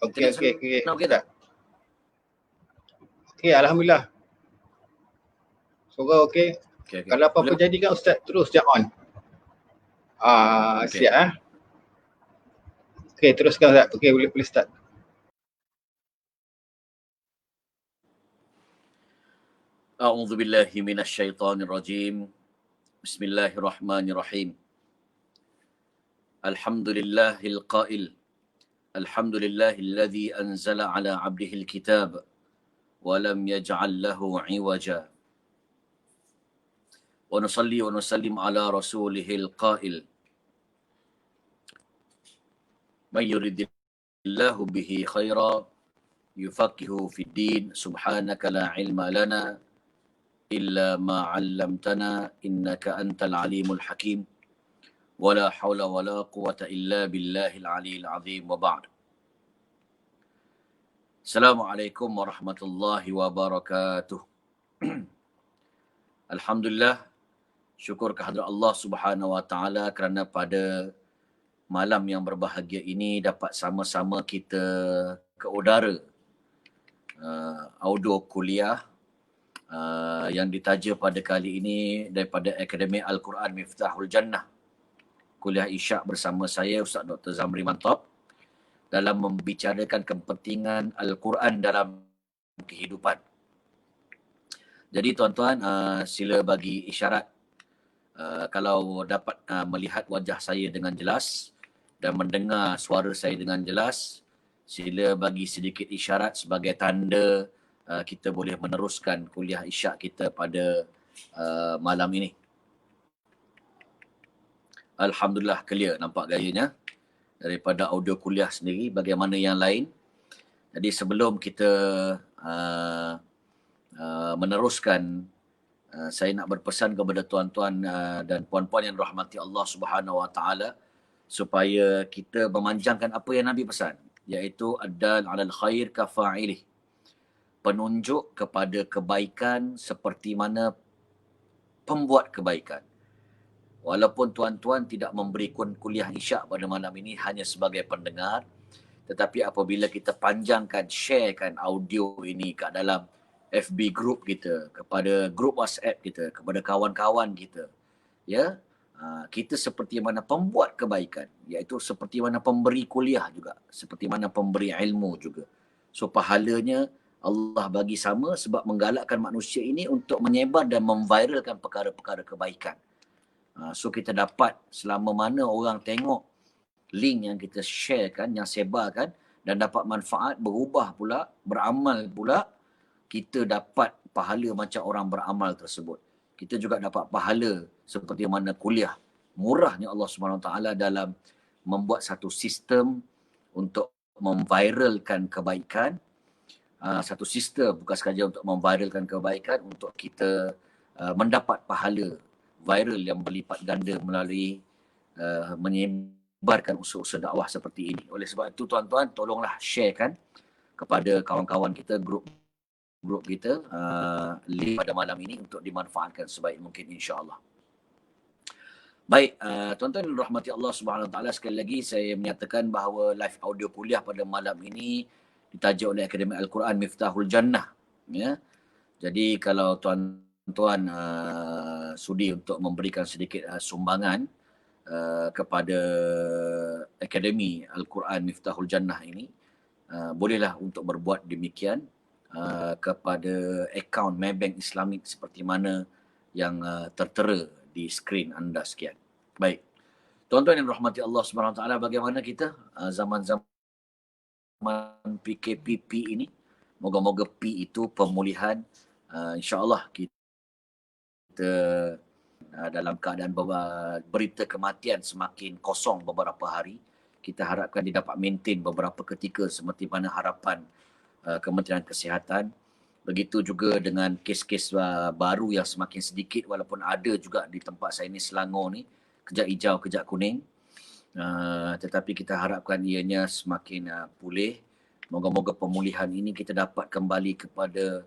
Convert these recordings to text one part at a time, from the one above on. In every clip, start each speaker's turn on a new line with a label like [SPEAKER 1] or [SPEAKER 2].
[SPEAKER 1] Okey, okey, okey.
[SPEAKER 2] Okey tak?
[SPEAKER 1] Okey, alhamdulillah. Suara okey.
[SPEAKER 2] Okey.
[SPEAKER 1] Kalau apa-apa
[SPEAKER 2] Boleh.
[SPEAKER 1] jadi kan Ustaz terus je on.
[SPEAKER 2] Okey.
[SPEAKER 1] Siap Okey, teruskan Ustaz. Okey, boleh start.
[SPEAKER 2] A'udzu billahi minasyaitonir rajim. Bismillahirrahmanirrahim. Alhamdulillahil qail. Alhamdulillahilladzi anzala ala 'abdihil kitab wa lam yaj'al lahu 'iwaja. Wa nusalli wa nusallim ala rasulihil qail. May yuridillahu bihi khaira yufaqihu fid din. Subhanaka la ilma lana illa ma 'allamtana innaka antal alimul hakim. Wala haula wala quwata illa billahil aliyil azim wa ba'd. Assalamualaikum warahmatullahi wabarakatuh. Alhamdulillah, syukur kehadrat Allah Subhanahu wa taala kerana pada malam yang berbahagia ini dapat sama-sama kita ke udara audio kuliah yang ditaja pada kali ini daripada Akademi Al-Quran Miftahul Jannah. Kuliah Isyak bersama saya Ustaz Dr. Zamri Mantap dalam membicarakan kepentingan Al-Quran dalam kehidupan. Jadi tuan-tuan, sila bagi isyarat kalau dapat melihat wajah saya dengan jelas dan mendengar suara saya dengan jelas, sila bagi sedikit isyarat sebagai tanda kita boleh meneruskan kuliah Isyak kita pada malam ini. Alhamdulillah clear nampak gayanya daripada audio kuliah sendiri, bagaimana yang lain. Jadi sebelum kita meneruskan, saya nak berpesan kepada tuan-tuan dan puan-puan yang rahmati Allah Subhanahu wa taala supaya kita memanjangkan apa yang Nabi pesan, iaitu ad-dal 'alal khair kafa'ilih. Penunjuk kepada kebaikan seperti mana pembuat kebaikan. Walaupun tuan-tuan tidak memberi kuliah Isyak pada malam ini hanya sebagai pendengar, tetapi apabila kita panjangkan, sharekan audio ini kat dalam FB group kita, kepada grup WhatsApp kita, kepada kawan-kawan kita, ya, kita seperti mana pembuat kebaikan, iaitu seperti mana pemberi kuliah juga, seperti mana pemberi ilmu juga. So pahalanya Allah bagi sama sebab menggalakkan manusia ini untuk menyebar dan memviralkan perkara-perkara kebaikan. So kita dapat selama mana orang tengok link yang kita sharekan, yang sebarkan dan dapat manfaat, berubah pula, beramal pula, kita dapat pahala macam orang beramal tersebut. Kita juga dapat pahala seperti mana kuliah. Murahnya Allah SWT dalam membuat satu sistem untuk memviralkan kebaikan. Satu sistem bukan sahaja untuk memviralkan kebaikan, untuk kita mendapat pahala viral yang berlipat ganda melalui menyebarkan usaha-usaha dakwah seperti ini. Oleh sebab itu tuan-tuan, tolonglah sharekan kepada kawan-kawan kita, grup kita, link pada malam ini untuk dimanfaatkan sebaik mungkin insya-Allah. Baik, tuan-tuan yang dirahmati Allah Subhanahu Wa Taala, sekali lagi saya menyatakan bahawa live audio kuliah pada malam ini ditaja oleh Akademi Al-Quran Miftahul Jannah, ya. Jadi kalau tuan-tuan sudi untuk memberikan sedikit sumbangan kepada Akademi Al-Quran Miftahul Jannah ini, bolehlah untuk berbuat demikian kepada akaun Maybank Islamik seperti mana yang tertera di skrin anda sekian. Baik. Tuan-tuan yang rahmati Allah Subhanahu Wa Taala, bagaimana kita zaman-zaman PKPP ini? Moga-moga P itu pemulihan, insya-Allah kita dalam keadaan berita kematian semakin kosong beberapa hari. Kita harapkan dia dapat maintain beberapa ketika seperti mana harapan Kementerian Kesihatan. Begitu juga dengan kes-kes baru yang semakin sedikit, walaupun ada juga di tempat saya ni, Selangor ni, kejap hijau, kejap kuning. Tetapi kita harapkan ianya semakin pulih. Moga-moga pemulihan ini kita dapat kembali kepada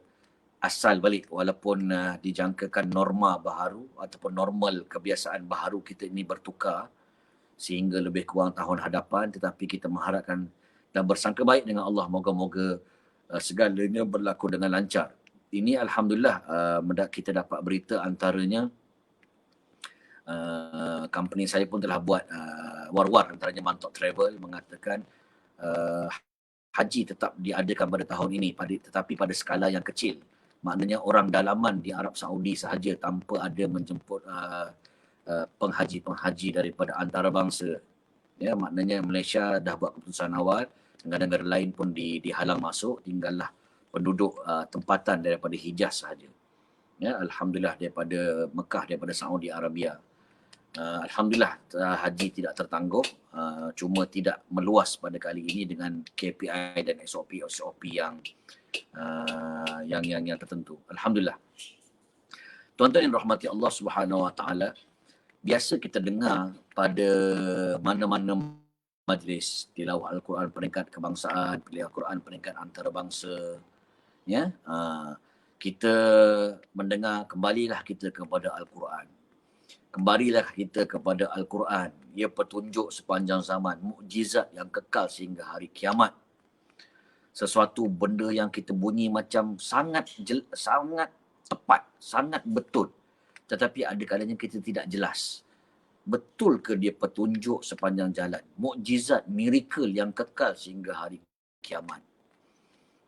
[SPEAKER 2] asal balik, walaupun dijangkakan norma baharu ataupun normal kebiasaan baharu kita ini bertukar sehingga lebih kurang tahun hadapan, tetapi kita mengharapkan dan bersangka baik dengan Allah. Moga-moga segalanya berlaku dengan lancar. Ini Alhamdulillah kita dapat berita antaranya company saya pun telah buat war-war, antaranya Mantok Travel mengatakan haji tetap diadakan pada tahun ini, tetapi pada skala yang kecil. Maknanya orang dalaman di Arab Saudi sahaja tanpa ada menjemput penghaji-penghaji daripada antarabangsa. Ya, maknanya Malaysia dah buat keputusan awal, negara-negara lain pun dihalang masuk, tinggallah penduduk tempatan daripada Hijaz sahaja. Ya, Alhamdulillah daripada Mekah, daripada Saudi Arabia. Alhamdulillah haji tidak tertangguh, cuma tidak meluas pada kali ini dengan KPI dan SOP yang tertentu. Alhamdulillah. Tuan-tuan yang rahmati Allah Subhanahu Wa Taala, biasa kita dengar pada mana-mana majlis tilawah Al-Quran peringkat kebangsaan, tilawah Al-Quran peringkat antarabangsa, ya, kita mendengar kembalilah kita kepada Al-Quran. Kembalilah kita kepada Al-Quran. Ia petunjuk sepanjang zaman, mukjizat yang kekal sehingga hari kiamat. Sesuatu benda yang kita bunyi macam sangat tepat, sangat betul. Tetapi ada kalanya kita tidak jelas. Betul ke dia petunjuk sepanjang jalan? Mukjizat, miracle yang kekal sehingga hari kiamat.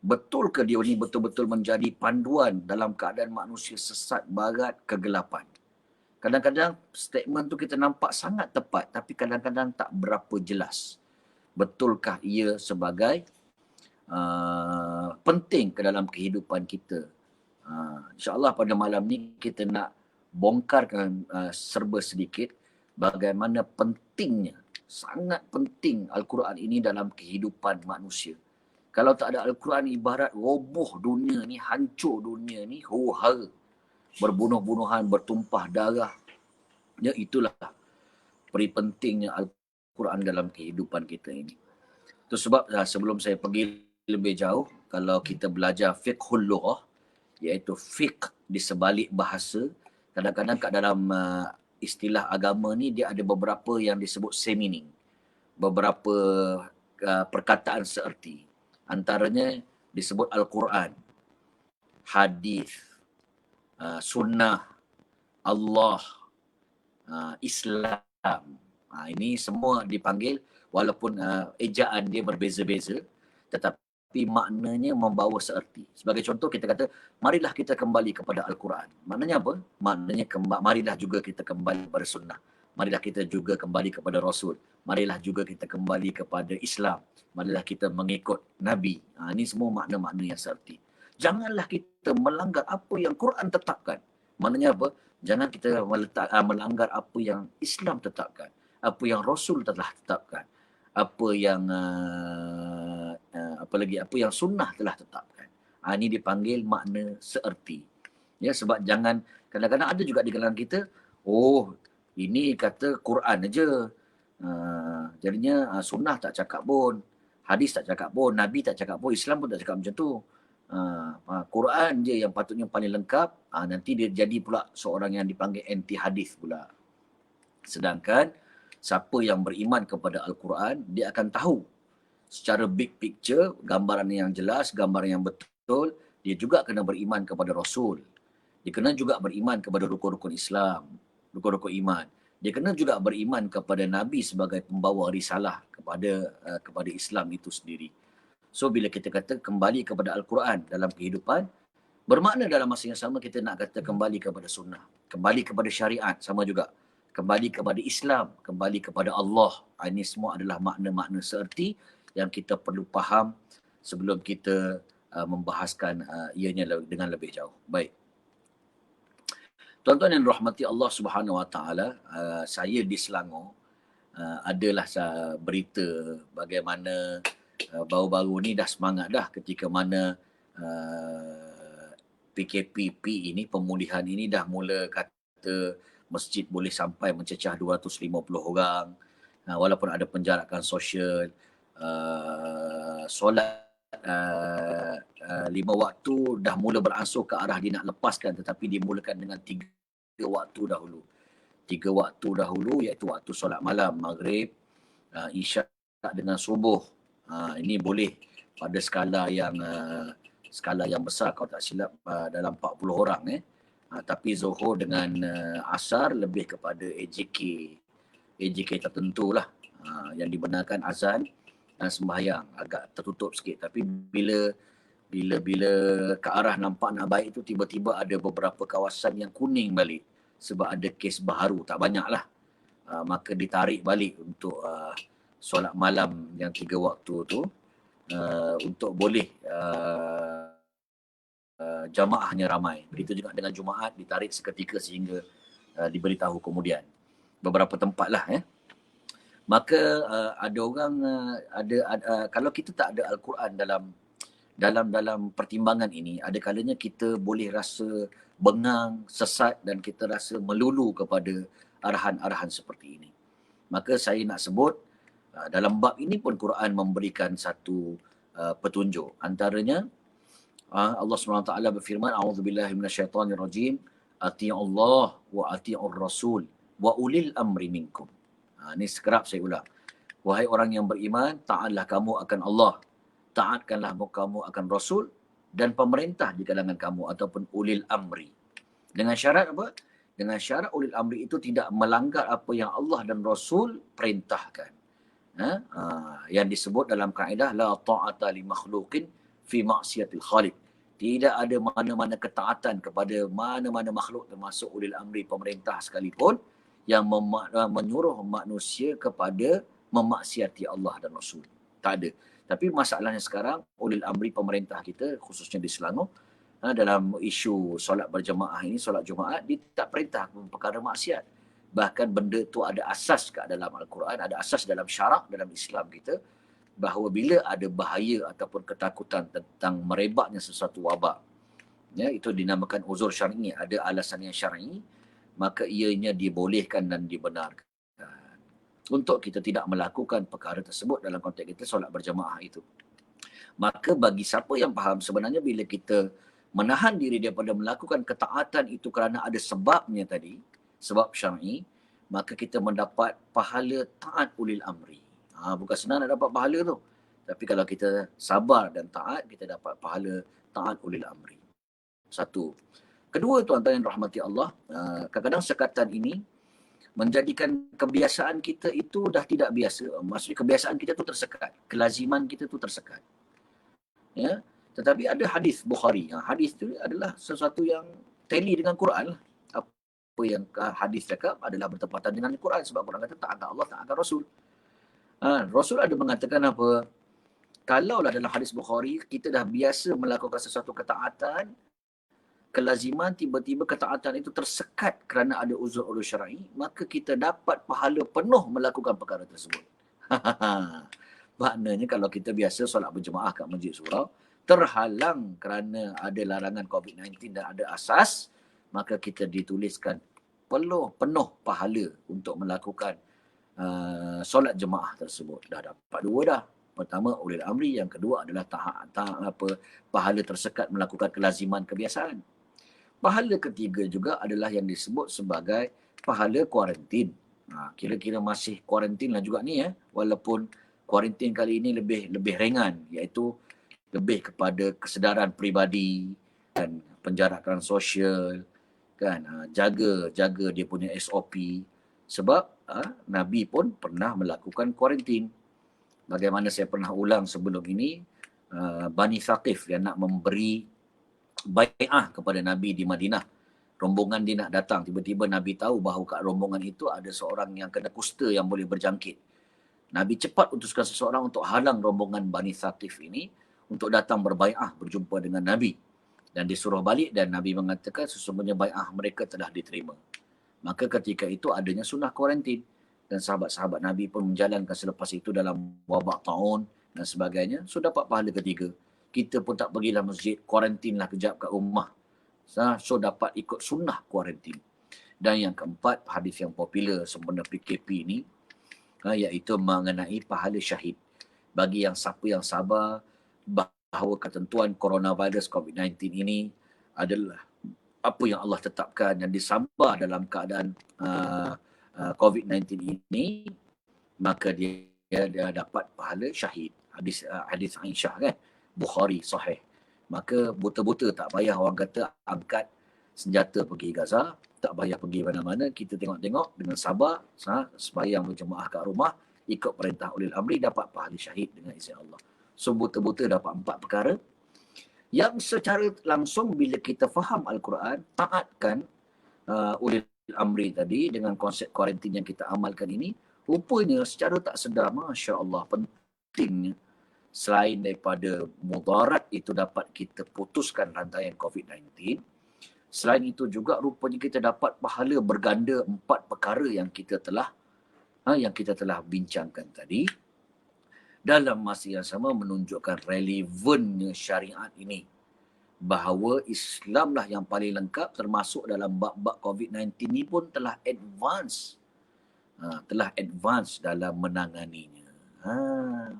[SPEAKER 2] Betul ke dia ini betul-betul menjadi panduan dalam keadaan manusia sesat, barat, kegelapan? Kadang-kadang statement tu kita nampak sangat tepat, tapi kadang-kadang tak berapa jelas. Betulkah ia sebagai penting ke dalam kehidupan kita? InsyaAllah pada malam ni kita nak bongkarkan serba sedikit bagaimana pentingnya, sangat penting Al-Quran ini dalam kehidupan manusia. Kalau tak ada Al-Quran ibarat roboh dunia ni, hancur dunia ni, huru-hara, berbunuh-bunuhan, bertumpah darah. Ya, itulah peri pentingnya Al-Quran dalam kehidupan kita ini. Itu sebab sebelum saya pergi lebih jauh, kalau kita belajar fiqhul lughah, iaitu fiqh di sebalik bahasa, kadang-kadang kat dalam istilah agama ni dia ada beberapa yang disebut same-meaning, beberapa perkataan seerti. Antaranya disebut Al-Quran, hadis, sunnah, Allah, Islam. Ini semua dipanggil, walaupun ejaan dia berbeza-beza, tetapi maknanya membawa seerti. Sebagai contoh kita kata, marilah kita kembali kepada Al-Quran. Maknanya apa? Maknanya marilah juga kita kembali kepada sunnah. Marilah kita juga kembali kepada Rasul. Marilah juga kita kembali kepada Islam. Marilah kita mengikut Nabi. Ini semua makna-makna yang seerti. Janganlah kita melanggar apa yang Quran tetapkan. Maknanya apa? Jangan kita melanggar apa yang Islam tetapkan. Apa yang Rasul telah tetapkan. Apa yang apa yang sunnah telah tetapkan. Ini dipanggil makna seerti. Ya, sebab jangan, kadang-kadang ada juga di kalangan kita, ini kata Quran aja. Jadinya sunnah tak cakap pun, hadis tak cakap pun, Nabi tak cakap pun, Islam pun tak cakap macam tu. Quran je yang patutnya paling lengkap, nanti dia jadi pula seorang yang dipanggil anti hadis pula. Sedangkan siapa yang beriman kepada Al-Quran, dia akan tahu secara big picture, gambaran yang jelas, gambaran yang betul. Dia juga kena beriman kepada Rasul. Dia kena juga beriman kepada rukun-rukun Islam, rukun-rukun iman. Dia kena juga beriman kepada Nabi sebagai pembawa risalah kepada Islam itu sendiri. So bila kita kata kembali kepada Al-Quran dalam kehidupan, bermakna dalam masa yang sama kita nak kata kembali kepada sunnah, kembali kepada syariat, sama juga. Kembali kepada Islam, kembali kepada Allah. Ini semua adalah makna-makna seerti yang kita perlu faham sebelum kita membahaskan ianya dengan lebih jauh. Baik. Tuan-tuan yang rahmati Allah Subhanahu Wa Taala, saya di Selangor adalah berita bagaimana baru-baru ni dah semangat dah ketika mana PKP ini, pemulihan ini dah mula kata masjid boleh sampai mencecah 250 orang, walaupun ada penjarakan sosial, solat 5 waktu dah mula beransur ke arah dia nak lepaskan, tetapi dimulakan dengan 3 waktu dahulu. 3 waktu dahulu iaitu waktu solat malam, maghrib, isyak dengan subuh. Ini boleh pada skala yang besar, kalau tak silap dalam 40 orang. Tapi Zuhur dengan Asar lebih kepada AJK tertentu lah. Yang dibenarkan azan dan sembahyang agak tertutup sikit. Tapi bila ke arah nampak nak baik tu, tiba-tiba ada beberapa kawasan yang kuning balik sebab ada kes baharu, tak banyak lah. Maka ditarik balik untuk solat malam yang 3 waktu tu, untuk boleh jamaahnya ramai. Begitu juga dengan Jumaat, ditarik seketika sehingga diberitahu kemudian. Beberapa tempat lah. Maka ada orang, kalau kita tak ada Al-Quran dalam pertimbangan ini, ada kalanya kita boleh rasa bengang, sesat dan kita rasa melulu kepada arahan-arahan seperti ini. Maka saya nak sebut, dalam bab ini pun Quran memberikan satu petunjuk. Antaranya, Allah SWT berfirman, A'udzubillahi minasyaitanirrajim, Ati'ullah wa ati'ur rasul wa ulil amri minkum. Ini sekerap saya ulang. Wahai orang yang beriman, taatlah kamu akan Allah, taatkanlah kamu akan Rasul dan pemerintah di kalangan kamu ataupun ulil amri. Dengan syarat apa? Dengan syarat ulil amri itu tidak melanggar apa yang Allah dan Rasul perintahkan. Yang disebut dalam kaedah la ta'ata li makhluqin fi maksiatil khaliq. Tidak ada mana-mana ketaatan kepada mana-mana makhluk termasuk ulil amri, pemerintah sekalipun, yang menyuruh manusia kepada memaksiati Allah dan Rasul. Tak ada. Tapi masalahnya sekarang, ulil amri pemerintah kita, khususnya di Selangor, dalam isu solat berjemaah ini, solat Jumaat, dia tak perintah perkara maksiat. Bahkan benda tu ada asas kat dalam Al-Quran, ada asas dalam syarak dalam Islam kita, bahawa bila ada bahaya ataupun ketakutan tentang merebaknya sesuatu wabak, itu dinamakan uzur syar'i, ada alasan yang syar'i, maka ianya dibolehkan dan dibenarkan untuk kita tidak melakukan perkara tersebut dalam konteks kita solat berjemaah itu. Maka bagi siapa yang faham, sebenarnya bila kita menahan diri daripada melakukan ketaatan itu kerana ada sebabnya tadi, sebab syar'i, maka kita mendapat pahala taat ulil amri. Bukan senang nak dapat pahala tu. Tapi kalau kita sabar dan taat, kita dapat pahala taat ulil amri. Satu. Kedua, tuan-tuan yang rahmati Allah, kadang-kadang sekatan ini menjadikan kebiasaan kita itu dah tidak biasa. Maksudnya kebiasaan kita tu tersekat. Kelaziman kita tu tersekat. Ya. Tetapi ada hadis Bukhari. Hadis tu adalah sesuatu yang tally dengan Quran lah. Apa yang hadis cakap adalah bertepatan dengan Quran. Sebab Quran kata taatkan Allah, taatkan Rasul. Rasul ada mengatakan apa? Kalaulah dalam hadis Bukhari, kita dah biasa melakukan sesuatu ketaatan, kelaziman, tiba-tiba ketaatan itu tersekat kerana ada uzur-uzur syar'i, maka kita dapat pahala penuh melakukan perkara tersebut. Maknanya kalau kita biasa solat berjemaah kat Masjid Surau, terhalang kerana ada larangan COVID-19 dan ada asas, maka kita dituliskan penuh pahala untuk melakukan solat jemaah tersebut. Dah dapat dua dah. Pertama ulil amri, yang kedua adalah pahala tersekat melakukan kelaziman kebiasaan. Pahala ketiga juga adalah yang disebut sebagai pahala kuarantin. Kira-kira masih kuarantin lah juga ni, walaupun kuarantin kali ini lebih ringan, iaitu lebih kepada kesedaran peribadi dan penjarakan sosial, kan, jaga dia punya SOP. Sebab Nabi pun pernah melakukan kuarantin. Bagaimana saya pernah ulang sebelum ini, Bani Thaqif yang nak memberi bai'ah kepada Nabi di Madinah. Rombongan dia nak datang. Tiba-tiba Nabi tahu bahawa kat rombongan itu ada seorang yang kena kusta yang boleh berjangkit. Nabi cepat utuskan seseorang untuk halang rombongan Bani Thaqif ini untuk datang berbai'ah, berjumpa dengan Nabi. Dan disuruh balik dan Nabi mengatakan sesungguhnya bai'ah mereka telah diterima. Maka ketika itu adanya sunnah kuarantin. Dan sahabat-sahabat Nabi pun menjalankan selepas itu dalam wabak taun dan sebagainya. So dapat pahala ketiga. Kita pun tak pergilah masjid, kuarantinlah kejap kat rumah. So dapat ikut sunnah kuarantin. Dan yang keempat, hadis yang popular sempena PKP ini, iaitu mengenai pahala syahid. Bagi siapa yang sabar bahawa ketentuan coronavirus COVID-19 ini adalah apa yang Allah tetapkan, dan disabar dalam keadaan COVID-19 ini, maka dia dapat pahala syahid. hadis Aisyah kan, Bukhari sahih. Maka buta-buta tak payah orang kata angkat senjata pergi Gaza, tak payah pergi mana-mana, kita tengok-tengok dengan sabar, sembahyang berjemaah kat rumah, ikut perintah ulil amri, dapat pahala syahid dengan izin Allah. So buta-buta dapat 4 perkara yang secara langsung bila kita faham Al-Quran, taatkan ulil amri tadi dengan konsep kuarantin yang kita amalkan ini, rupanya secara tak sedar, Masya Allah, pentingnya selain daripada mudarat itu dapat kita putuskan rantaian COVID-19, selain itu juga rupanya kita dapat pahala berganda 4 perkara yang kita telah bincangkan tadi. Dalam masa yang sama menunjukkan relevannya syariat ini, bahawa Islamlah yang paling lengkap, termasuk dalam bab-bab COVID-19 ini pun telah advance dalam menanganinya.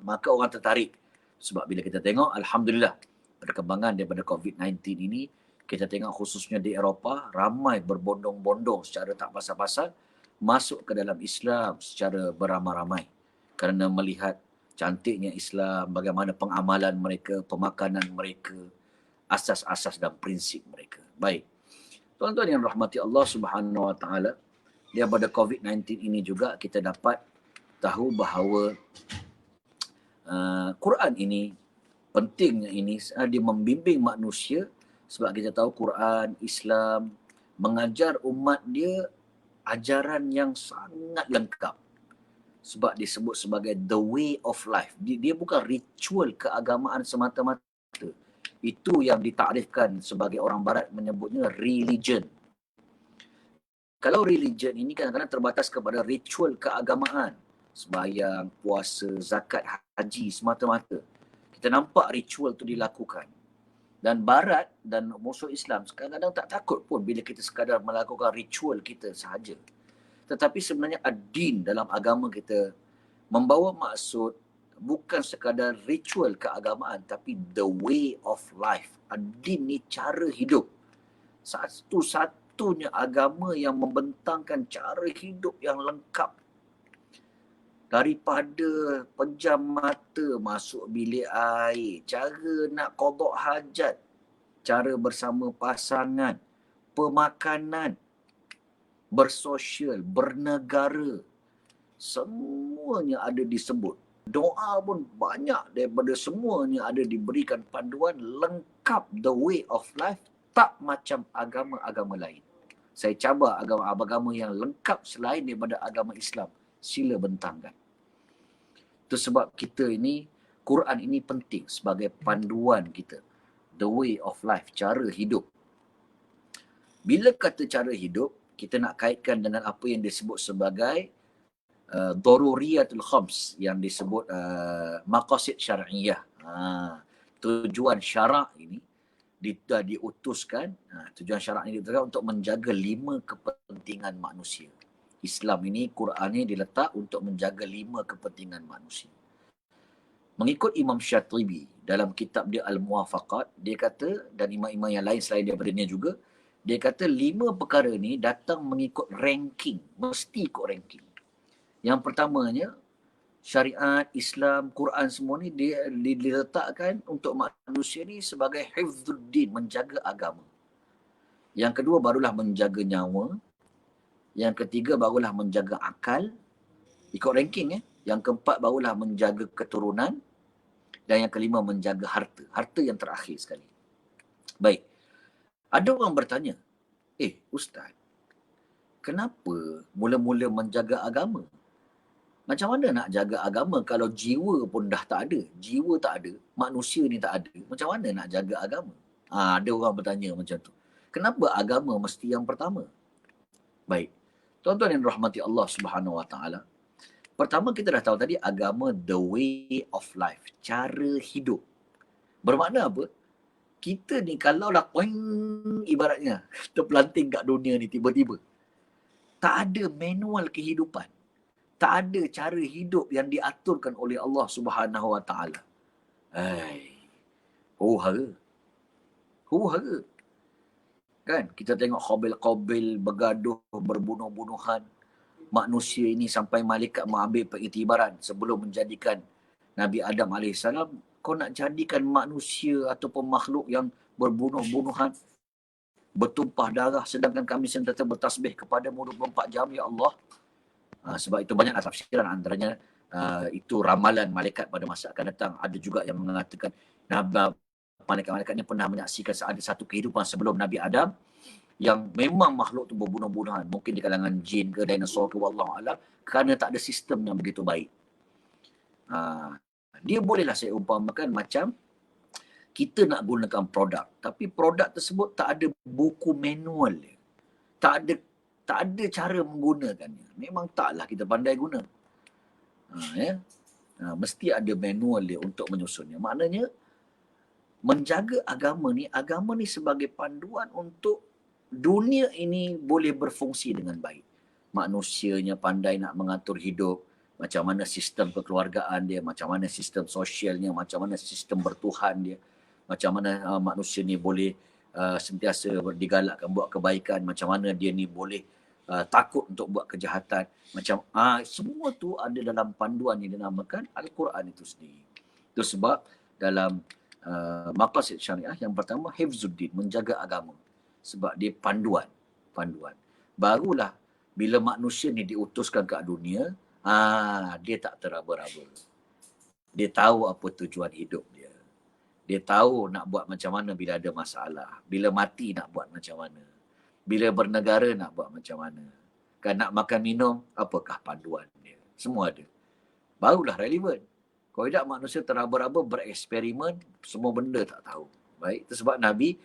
[SPEAKER 2] Maka orang tertarik. Sebab bila kita tengok, Alhamdulillah, perkembangan daripada COVID-19 ini, kita tengok khususnya di Eropah, ramai berbondong-bondong secara tak pasal-pasal masuk ke dalam Islam secara beramai-ramai. Kerana melihat cantiknya Islam, bagaimana pengamalan mereka, pemakanan mereka, asas-asas dan prinsip mereka. Baik. Tuan-tuan yang rahmati Allah Subhanahu Wa Taala, daripada COVID-19 ini juga kita dapat tahu bahawa Quran ini, pentingnya ini, dia membimbing manusia, sebab kita tahu Quran, Islam mengajar umat dia ajaran yang sangat lengkap. Sebab disebut sebagai the way of life. Dia bukan ritual keagamaan semata-mata. Itu yang ditakrifkan sebagai orang barat menyebutnya religion. Kalau religion ini kadang-kadang terbatas kepada ritual keagamaan. Sembahyang, puasa, zakat, haji semata-mata. Kita nampak ritual itu dilakukan. Dan barat dan musuh Islam kadang-kadang tak takut pun bila kita sekadar melakukan ritual kita sahaja. Tetapi sebenarnya ad-din dalam agama kita membawa maksud bukan sekadar ritual keagamaan, tapi the way of life. Ad-din ni cara hidup. Satu-satunya agama yang membentangkan cara hidup yang lengkap. Daripada pejam mata masuk bilik air, cara nak qada hajat, cara bersama pasangan, pemakanan, bersosial, bernegara, semuanya ada disebut. Doa pun banyak daripada semuanya ada diberikan panduan lengkap, the way of life, tak macam agama-agama lain. Saya cabar agama-agama yang lengkap selain daripada agama Islam, sila bentangkan. Itu sebab kita ini, Quran ini penting sebagai panduan kita. The way of life, cara hidup. Bila kata cara hidup, kita nak kaitkan dengan apa yang disebut sebagai daruriyatul khams, yang disebut maqasid syar'iyah. Tujuan syarak ini diutuskan, tujuan syarak ini diutuskan untuk menjaga 5 kepentingan manusia. Islam ini, Quran ini diletak untuk menjaga 5 kepentingan manusia. Mengikut Imam Syatibi dalam kitab dia Al-Muwafaqat, dia kata, dan imam-imam yang lain selain daripada dia juga, dia kata 5 perkara ni datang mengikut ranking, mesti ikut ranking. Yang pertamanya, syariat, Islam, Quran semua ni dia diletakkan untuk manusia ni sebagai hifzuddin, menjaga agama. Yang kedua barulah menjaga nyawa. Yang ketiga barulah menjaga akal, ikut ranking. Yang keempat barulah menjaga keturunan. Dan yang kelima menjaga harta. Harta yang terakhir sekali. Baik. Ada orang bertanya, Ustaz, kenapa mula-mula menjaga agama? Macam mana nak jaga agama kalau jiwa pun dah tak ada? Jiwa tak ada, manusia ni tak ada. Macam mana nak jaga agama? Ada orang bertanya macam tu. Kenapa agama mesti yang pertama? Baik. Tuan-tuan yang rahmati Allah Subhanahu Wa Taala. Pertama kita dah tahu tadi agama the way of life, cara hidup. Bermakna apa? Kita ni kalau lah ibaratnya terpelanting kat dunia ni tiba-tiba, tak ada manual kehidupan. Tak ada cara hidup yang diaturkan oleh Allah Subhanahu Wa Taala. Hura. Kan? Kita tengok Qabil bergaduh, berbunuh-bunuhan. Manusia ini sampai malaikat mengambil pengiktibaran sebelum menjadikan Nabi Adam AS, kau nak jadikan manusia ataupun makhluk yang berbunuh-bunuhan, bertumpah darah, sedangkan kami sentiasa bertasbih kepada 24 jam, ya Allah. Sebab itu banyaklah tafsiran, antaranya itu ramalan malaikat pada masa akan datang. Ada juga yang mengatakan malaikat-malaikat ini pernah menyaksikan ada satu kehidupan sebelum Nabi Adam yang memang makhluk tu berbunuh-bunuhan, mungkin di kalangan jin ke dinosaur ke, wallahu alam, kerana tak ada sistem yang begitu baik. Dia bolehlah saya umpamakan macam kita nak gunakan produk, tapi produk tersebut tak ada buku manual dia. Tak ada cara menggunakannya. Memang taklah kita pandai guna. Mesti ada manual dia untuk menyusunnya. Maknanya menjaga agama ni sebagai panduan untuk dunia ini boleh berfungsi dengan baik. Manusianya pandai nak mengatur hidup, macam mana sistem kekeluargaan dia, macam mana sistem sosialnya, macam mana sistem bertuhan dia, macam mana manusia ni boleh sentiasa digalakkan buat kebaikan, macam mana dia ni boleh takut untuk buat kejahatan. Macam semua tu ada dalam panduan yang dinamakan Al-Quran itu sendiri. Itu sebab dalam maqasid syariah yang pertama, hifzuddin, menjaga agama. Sebab dia panduan. Barulah bila manusia ni diutuskan ke dunia, dia tak teraba-raba. Dia tahu apa tujuan hidup dia. Dia tahu nak buat macam mana bila ada masalah. Bila mati nak buat macam mana. Bila bernegara nak buat macam mana. Kan nak makan minum, apakah panduan dia. Semua ada. Barulah relevan. Kalau tidak manusia teraba-raba bereksperimen, semua benda tak tahu. Baik, itu sebab Allah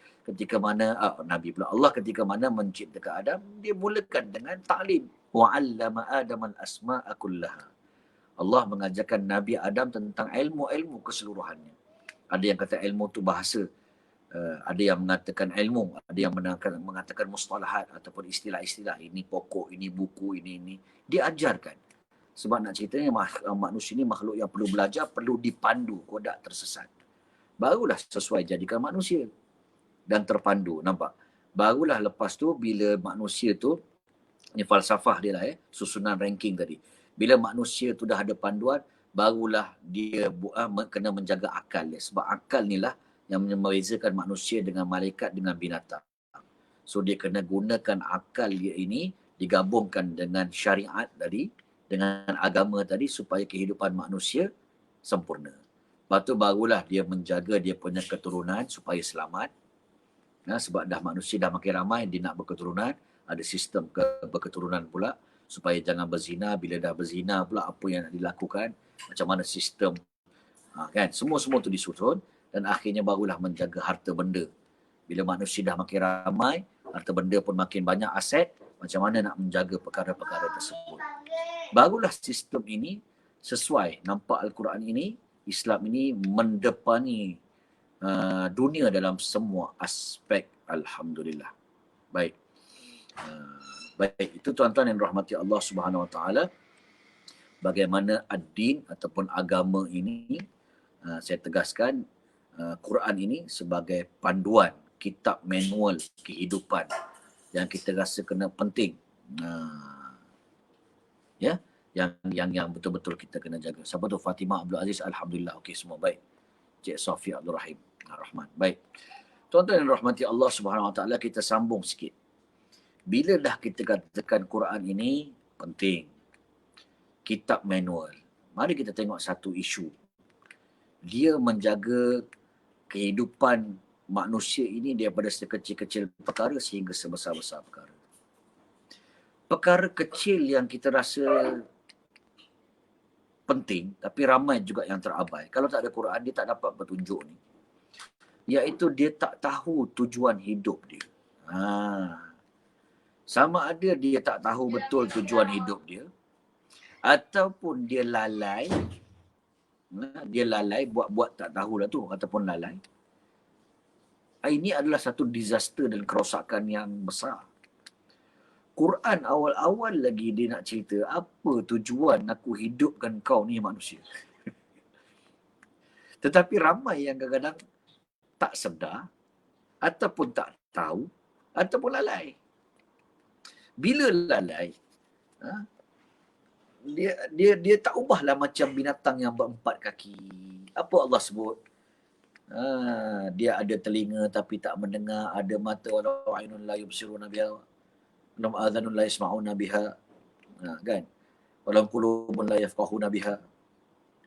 [SPEAKER 2] ketika mana menciptakan Adam, dia mulakan dengan ta'lim. Wa'allama Adam al-asma'a kullaha. Allah mengajarkan Nabi Adam tentang ilmu-ilmu keseluruhannya. Ada yang kata ilmu tu bahasa, ada yang mengatakan ilmu, ada yang mengatakan mustalahat ataupun istilah-istilah, ini pokok, ini buku, ini. Diajarkan. Sebab nak ceritanya manusia ni makhluk yang perlu belajar, perlu dipandu, kau tak tersesat. Barulah sesuai jadikan manusia dan terpandu, nampak? Barulah lepas tu bila manusia tu, ni falsafah dia lah susunan ranking tadi. Bila manusia tu dah ada panduan, barulah dia kena menjaga akal dia. Sebab akal ni lah yang membezakan manusia dengan malaikat dengan binatang. So dia kena gunakan akal dia ini digabungkan dengan syariat tadi, dengan agama tadi supaya kehidupan manusia sempurna. Lepas tu barulah dia menjaga dia punya keturunan supaya selamat. Sebab dah manusia dah makin ramai, dia nak berketurunan, ada sistem berketurunan pula supaya jangan berzina. Bila dah berzina pula apa yang nak dilakukan, macam mana sistem, kan? Semua tu disusun dan akhirnya barulah menjaga harta benda. Bila manusia dah makin ramai, harta benda pun makin banyak aset, macam mana nak menjaga perkara-perkara tersebut. Barulah sistem ini sesuai. Nampak Al-Quran ini, Islam ini mendepani dunia dalam semua aspek. Alhamdulillah. Baik. Baik, itu tuan-tuan yang rahmati Allah Subhanahu Wa Taala. Bagaimana ad-din ataupun agama ini, saya tegaskan Quran ini sebagai panduan, kitab manual kehidupan yang kita rasa kena penting. Ya, yang betul-betul kita kena jaga. Siapa tu? Fatimah Abdul Aziz. Alhamdulillah. Okey, semua baik. Cik Safi Abdul Rahim. Rahman. Baik. Tuan-tuan yang rahmati Allah Subhanahu Wa Taala, kita sambung sikit. Bila dah kita katakan Quran ini penting, kitab manual, mari kita tengok satu isu. Dia menjaga kehidupan manusia ini daripada sekecil-kecil perkara sehingga sebesar-besar perkara. Perkara kecil yang kita rasa penting, tapi ramai juga yang terabai. Kalau tak ada Quran, dia tak dapat petunjuk ni. Iaitu dia tak tahu tujuan hidup dia. Sama ada dia tak tahu betul tujuan hidup dia, ataupun dia lalai, buat-buat tak tahulah tu, ataupun lalai. Ini adalah satu disaster dan kerosakan yang besar. Quran awal-awal lagi dia nak cerita apa tujuan aku hidupkan kau ni manusia. Tetapi ramai yang kadang-kadang tak sedar, ataupun tak tahu, ataupun lalai. Bila lalai, dia tak ubahlah macam binatang yang berempat kaki. Apa Allah sebut? Dia ada telinga tapi tak mendengar, ada mata walau ainun la yubsiruna biha, lam adhanun la yasma'una biha. Kan? Walau qulubun la yafqahuna biha.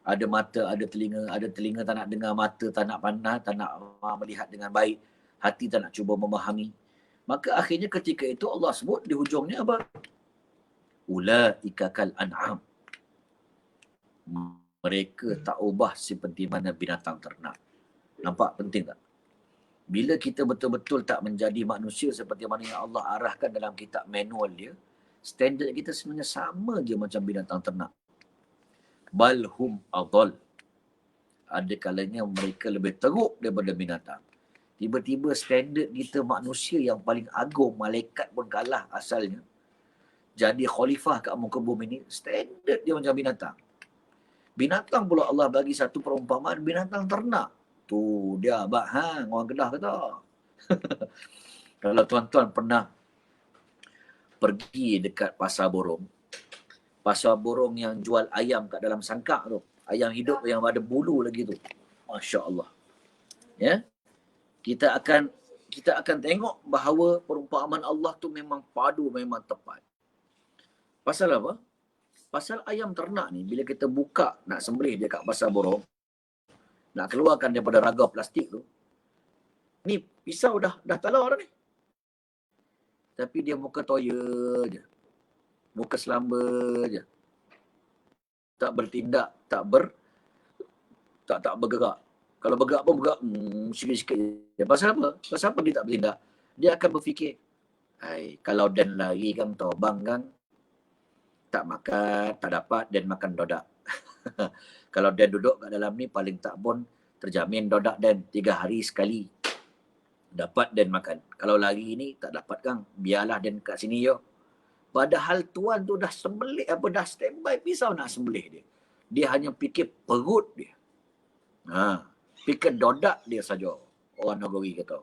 [SPEAKER 2] Ada mata, ada telinga tak nak dengar, mata tak nak pandang, tak nak melihat dengan baik, hati tak nak cuba memahami. Maka akhirnya ketika itu Allah sebut di hujungnya apa? Ulaika kal an'am. Mereka tak ubah seperti mana binatang ternak. Nampak penting tak? Bila kita betul-betul tak menjadi manusia seperti mana yang Allah arahkan dalam kitab manual dia, standard kita sebenarnya sama je macam binatang ternak. Balhum adall. Ada kalanya mereka lebih teruk daripada binatang. Tiba-tiba standard kita manusia yang paling agung, malaikat pun kalah asalnya. Jadi khalifah kat muka bumi ni, standard dia macam binatang. Binatang pula Allah bagi satu perumpamaan, binatang ternak. Tu dia orang Kedah kata. Kalau tuan-tuan pernah pergi dekat pasar borong yang jual ayam kat dalam sangkak tu, ayam hidup yang ada bulu lagi tu, Masya Allah. Ya, kita akan tengok bahawa perumpamaan Allah tu memang padu, memang tepat. Pasal apa? Pasal ayam ternak ni, bila kita buka nak sembelih dia kat pasar borong, nak keluarkan daripada raga plastik tu, ni pisau dah talar dah ni. Tapi dia muka toya je. Muka selamba je. Tak bertindak, tak bergerak. Kalau bergerak pun bergerak sikit-sikit je. Pasal apa? Pasal apa dia tak bertindak? Dia akan berfikir, kalau Dan lari kan tobang kan, tak makan, tak dapat Dan makan dodak. Kalau Dan duduk kat dalam ni, paling tak pun terjamin dodak Dan 3 hari sekali dapat Dan makan. Kalau lari ni tak dapat kan, biarlah Dan kat sini yo. Padahal tuan tu dah sembelih, dah standby pisau nak sembelih dia. Dia hanya fikir perut dia. Fikir dodak dia saja. Orang Nagori kata.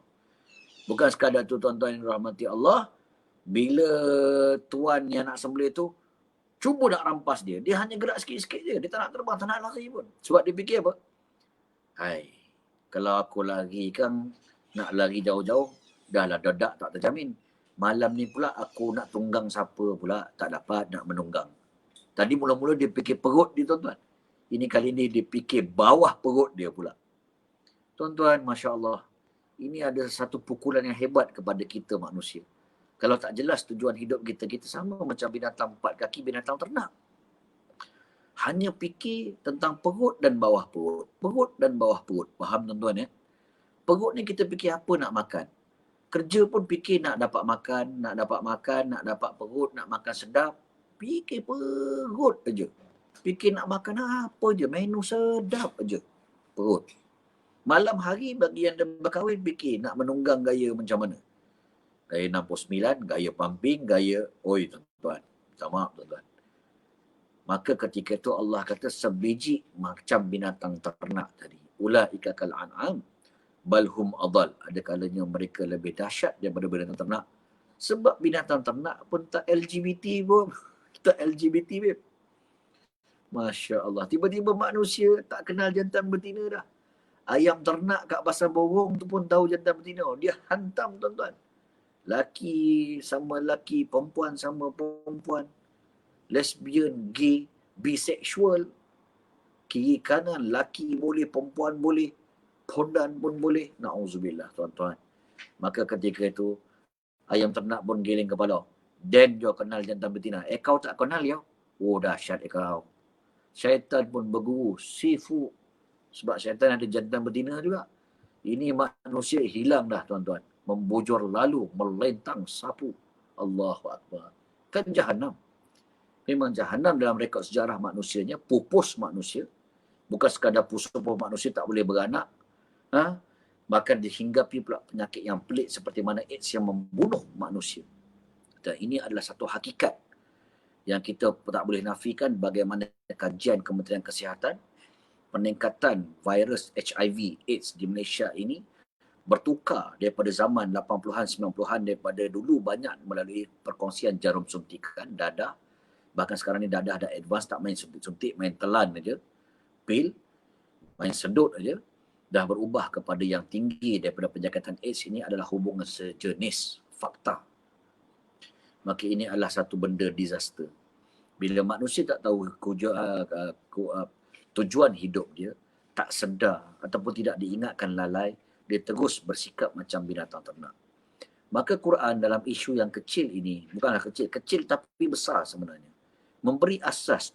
[SPEAKER 2] Bukan sekadar tu tuan-tuan yang rahmati Allah, bila tuan yang nak sembelih tu cuba nak rampas dia, dia hanya gerak sikit-sikit je. Dia tak nak terbang, tak nak lari pun. Sebab dia fikir apa? Kalau aku lari kan, nak lari jauh-jauh, dah lah dodak tak terjamin. Malam ni pula aku nak tunggang siapa pula, tak dapat nak menunggang. Tadi mula-mula dia fikir perut dia tuan-tuan. Ini kali ni dia fikir bawah perut dia pula. Tuan-tuan, Masya Allah, ini ada satu pukulan yang hebat kepada kita manusia. Kalau tak jelas tujuan hidup kita, kita sama macam binatang 4 kaki, binatang ternak. Hanya fikir tentang perut dan bawah perut. Perut dan bawah perut. Faham tuan-tuan ya? Perut ni kita fikir apa nak makan. Kerja pun fikir nak dapat makan, nak dapat perut, nak makan sedap. Fikir perut aja. Fikir nak makan apa je, menu sedap aja. Perut. Malam hari bagi yang dah berkahwin, fikir nak menunggang gaya macam mana. Gaya 69, gaya pumping, gaya, tuan-tuan. Minta maaf tuan-tuan. Maka ketika itu Allah kata sebiji macam binatang ternak tadi. Ulaika kal an'am balhum adall. Ada kalanya mereka lebih dahsyat daripada binatang ternak. Sebab binatang ternak pun tak LGBT pun. Tak LGBT babe. Masya Allah. Tiba-tiba manusia tak kenal jantan betina dah. Ayam ternak kat pasar borong tu pun tahu jantan betina. Dia hantam tuan-tuan. Laki sama laki, perempuan sama perempuan. Lesbian, gay, bisexual. Kiri kanan, laki boleh, perempuan boleh. Pondan pun boleh. Na'udzubillah tuan-tuan. Maka ketika itu, ayam ternak pun giling kepala. Dan dia kenal jantan betina. Kau tak kenal ya? Oh dahsyat kau. Syaitan pun berguru. Sifu. Sebab syaitan ada jantan betina juga. Ini manusia hilang dah tuan-tuan. Membujur lalu, melentang sapu. Allahu Akbar. Kan Jahannam. Memang Jahannam dalam rekod sejarah manusianya, pupus manusia. Bukan sekadar pupus manusia tak boleh beranak. Bahkan dihinggapi pula penyakit yang pelik seperti mana AIDS yang membunuh manusia. Dan ini adalah satu hakikat yang kita tak boleh nafikan bagaimana kajian Kementerian Kesihatan, peningkatan virus HIV AIDS di Malaysia ini bertukar daripada zaman 80-an, 90-an, daripada dulu banyak melalui perkongsian jarum suntikan, dadah. Bahkan sekarang ni dah ada advance, tak main suntik-suntik, main telan aja, pil, main sedut aja, dah berubah kepada yang tinggi daripada penjangkitan AIDS ini adalah hubungan sejenis, fakta. Maka ini adalah satu benda disaster. Bila manusia tak tahu tujuan hidup dia, tak sedar ataupun tidak diingatkan lalai, dia terus bersikap macam binatang ternak. Maka Quran dalam isu yang kecil ini, bukanlah kecil tapi besar sebenarnya, memberi asas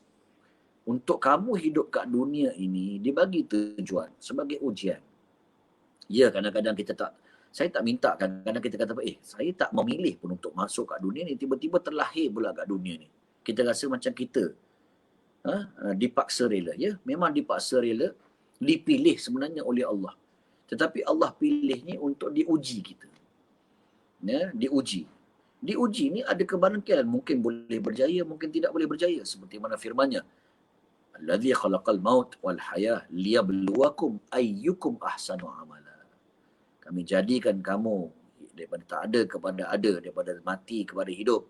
[SPEAKER 2] untuk kamu hidup kat dunia ini, dibagi tujuan sebagai ujian. Ya, kadang-kadang saya tak minta, kadang-kadang kita kata, saya tak memilih pun untuk masuk kat dunia ni, tiba-tiba terlahir pula kat dunia ni. Kita rasa macam kita dipaksa rela. Ya, memang dipaksa rela, dipilih sebenarnya oleh Allah. Tetapi Allah pilih ni untuk diuji kita. Ya, diuji. Diuji ni ada kebarangkaian, mungkin boleh berjaya, mungkin tidak boleh berjaya. Seperti mana firman-Nya, Allazi khalaqal maut wal hayah liyabluwakum ayyukum ahsanu amala. Kami jadikan kamu daripada tak ada kepada ada, daripada mati kepada hidup.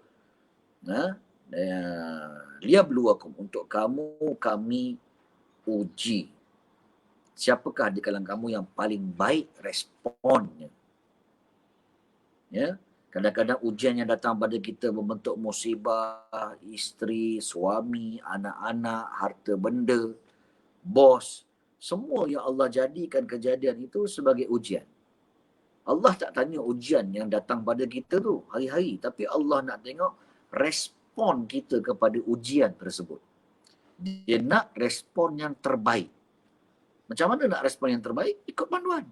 [SPEAKER 2] Liyabluwakum, untuk kamu kami uji. Siapakah di kalangan kamu yang paling baik responnya? Ya, kadang-kadang ujian yang datang pada kita berbentuk musibah, isteri, suami, anak-anak, harta benda, bos, semua yang Allah jadikan kejadian itu sebagai ujian. Allah tak tanya ujian yang datang pada kita tu hari-hari, tapi Allah nak tengok respon kita kepada ujian tersebut. Dia nak respon yang terbaik. Macam mana nak respon yang terbaik? Ikut panduan.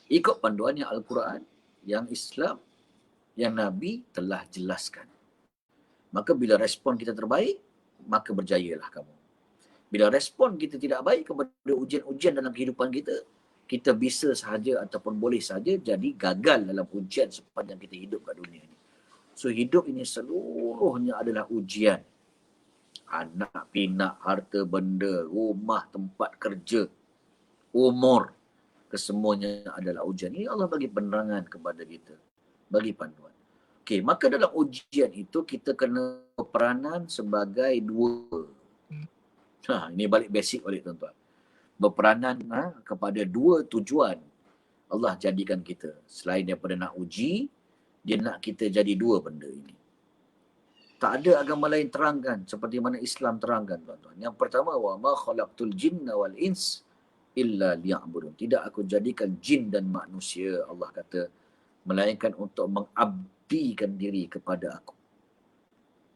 [SPEAKER 2] Ikut panduan yang Al-Quran, yang Islam, yang Nabi telah jelaskan. Maka bila respon kita terbaik, maka berjayalah kamu. Bila respon kita tidak baik kepada ujian-ujian dalam kehidupan kita, kita bisa sahaja ataupun boleh sahaja jadi gagal dalam ujian sepanjang kita hidup kat dunia ini. So hidup ini seluruhnya adalah ujian. Anak, pinak, harta benda, rumah, tempat kerja, umur, kesemuanya adalah ujian. Ini Allah bagi penerangan kepada kita, bagi panduan. Okey, maka dalam ujian itu kita kena berperanan sebagai dua. Ini balik basic balik tuan-tuan. Berperanan kepada dua tujuan Allah jadikan kita. Selain daripada nak uji, dia nak kita jadi dua benda ini. Tak ada agama lain terangkan seperti mana Islam terangkan, tuan-tuan. Yang pertama, wa ma khalaqtul jinna wal ins illa liya'budun. Tidak aku jadikan jin dan manusia, Allah kata, melainkan untuk mengabdikan diri kepada aku.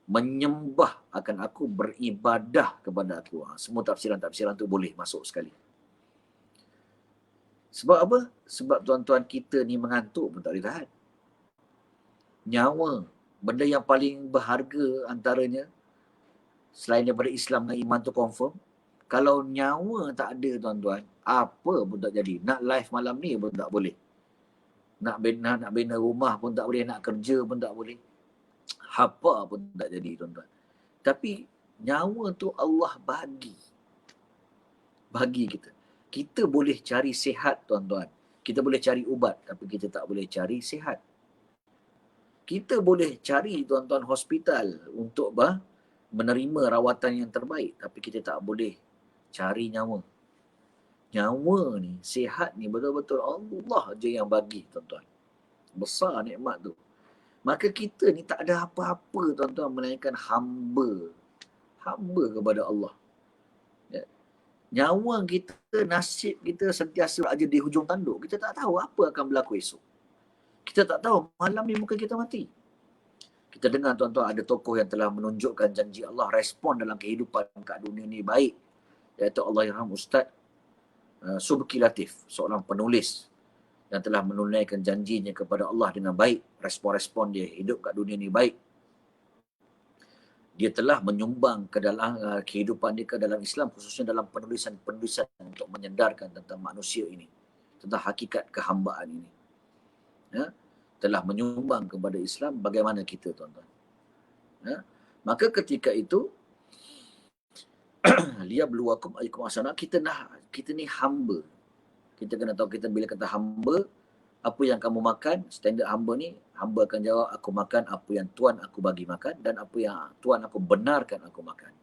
[SPEAKER 2] Menyembah akan aku, beribadah kepada aku. Semua tafsiran-tafsiran tu boleh masuk sekali. Sebab apa? Sebab tuan-tuan kita ni mengantuk pun tak boleh tahan. Nyawa, benda yang paling berharga antaranya, selain daripada Islam dan iman tu confirm, kalau nyawa tak ada tuan-tuan, apa pun tak jadi. Nak live malam ni pun tak boleh. Nak bina rumah pun tak boleh, nak kerja pun tak boleh. Apa pun tak jadi, tuan-tuan. Tapi nyawa tu Allah bagi kita. Kita boleh cari sihat, tuan-tuan. Kita boleh cari ubat, tapi kita tak boleh cari sihat. Kita boleh cari, tuan-tuan, hospital untuk menerima rawatan yang terbaik, tapi kita tak boleh cari nyawa. Nyawa ni, sihat ni betul-betul Allah je yang bagi, tuan-tuan. Besar nikmat tu. Maka kita ni tak ada apa-apa, tuan-tuan, melainkan hamba kepada Allah. Ya. Nyawa kita, nasib kita sentiasa ada di hujung tanduk. Kita tak tahu apa akan berlaku esok. Kita tak tahu malam ni mungkin kita mati. Kita dengar, tuan-tuan, ada tokoh yang telah menunjukkan janji Allah, respon dalam kehidupan kat dunia ni baik. Iaitu Allahyarham Ustaz Subki Latif, seorang penulis yang telah menunaikan janjinya kepada Allah dengan baik. Respon-respon dia hidup kat dunia ni baik. Dia telah menyumbang ke dalam kehidupan dia ke dalam Islam, khususnya dalam penulisan-penulisan untuk menyedarkan tentang manusia ini, tentang hakikat kehambaan ini. Ya, telah menyumbang kepada Islam. Bagaimana kita, tuan-tuan? Ya, maka ketika itu liyabluwakum ayyukum ahsanu, kita ni hamba. Kita kena tahu, kita bila kata hamba, apa yang kamu makan, standard hamba ni Hamba akan jawab, aku makan apa yang Tuhan aku bagi makan dan apa yang Tuhan aku benarkan aku makan.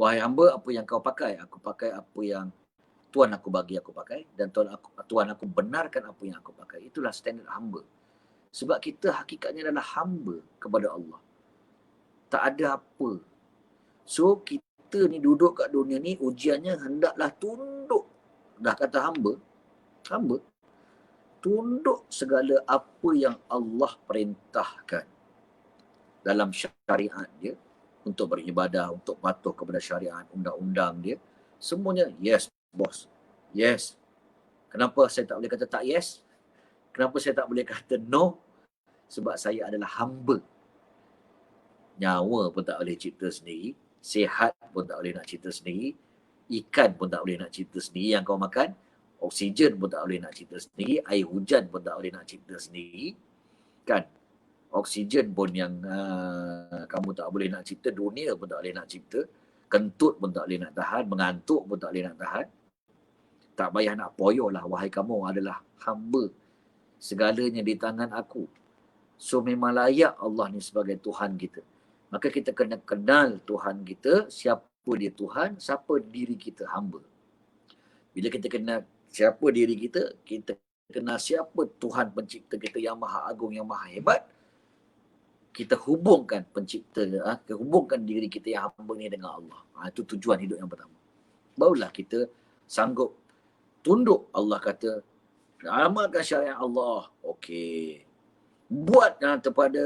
[SPEAKER 2] Wahai hamba, apa yang kau pakai? Aku pakai apa yang Tuhan aku bagi aku pakai dan Tuhan aku benarkan apa yang aku pakai. Itulah standard hamba. Sebab kita hakikatnya adalah hamba kepada Allah. Tak ada apa. So kita ni duduk kat dunia ni ujiannya hendaklah tunduk. Dah kata hamba, hamba tunduk segala apa yang Allah perintahkan dalam syariat dia, untuk beribadah, untuk patuh kepada syariat, undang-undang dia. Semuanya yes, bos. Yes. Kenapa saya tak boleh kata tak yes? Kenapa saya tak boleh kata no? Sebab saya adalah hamba. Nyawa pun tak boleh cipta sendiri. Sihat pun tak boleh nak cipta sendiri. Ikan pun tak boleh nak cipta sendiri yang kau makan. Oksigen pun tak boleh nak cipta sendiri. Air hujan pun tak boleh nak cipta sendiri. Kan? Oksigen pun yang kamu tak boleh nak cipta. Dunia pun tak boleh nak cipta. Kentut pun tak boleh nak tahan. Mengantuk pun tak boleh nak tahan. Tak payah nak poyo lah. Wahai kamu adalah hamba. Segalanya di tangan aku. So memang layak Allah ni sebagai Tuhan kita. Maka kita kena kenal Tuhan kita. Siapa dia Tuhan, siapa diri kita hamba. Bila kita kenal siapa diri kita, kita kenal siapa Tuhan pencipta kita yang maha agung, yang maha hebat. Kita hubungkan pencipta, hubungkan diri kita yang hamba ni dengan Allah. Itu tujuan hidup yang pertama. Barulah kita sanggup tunduk. Allah kata, amalkan syariat Allah. Okey. Buat kepada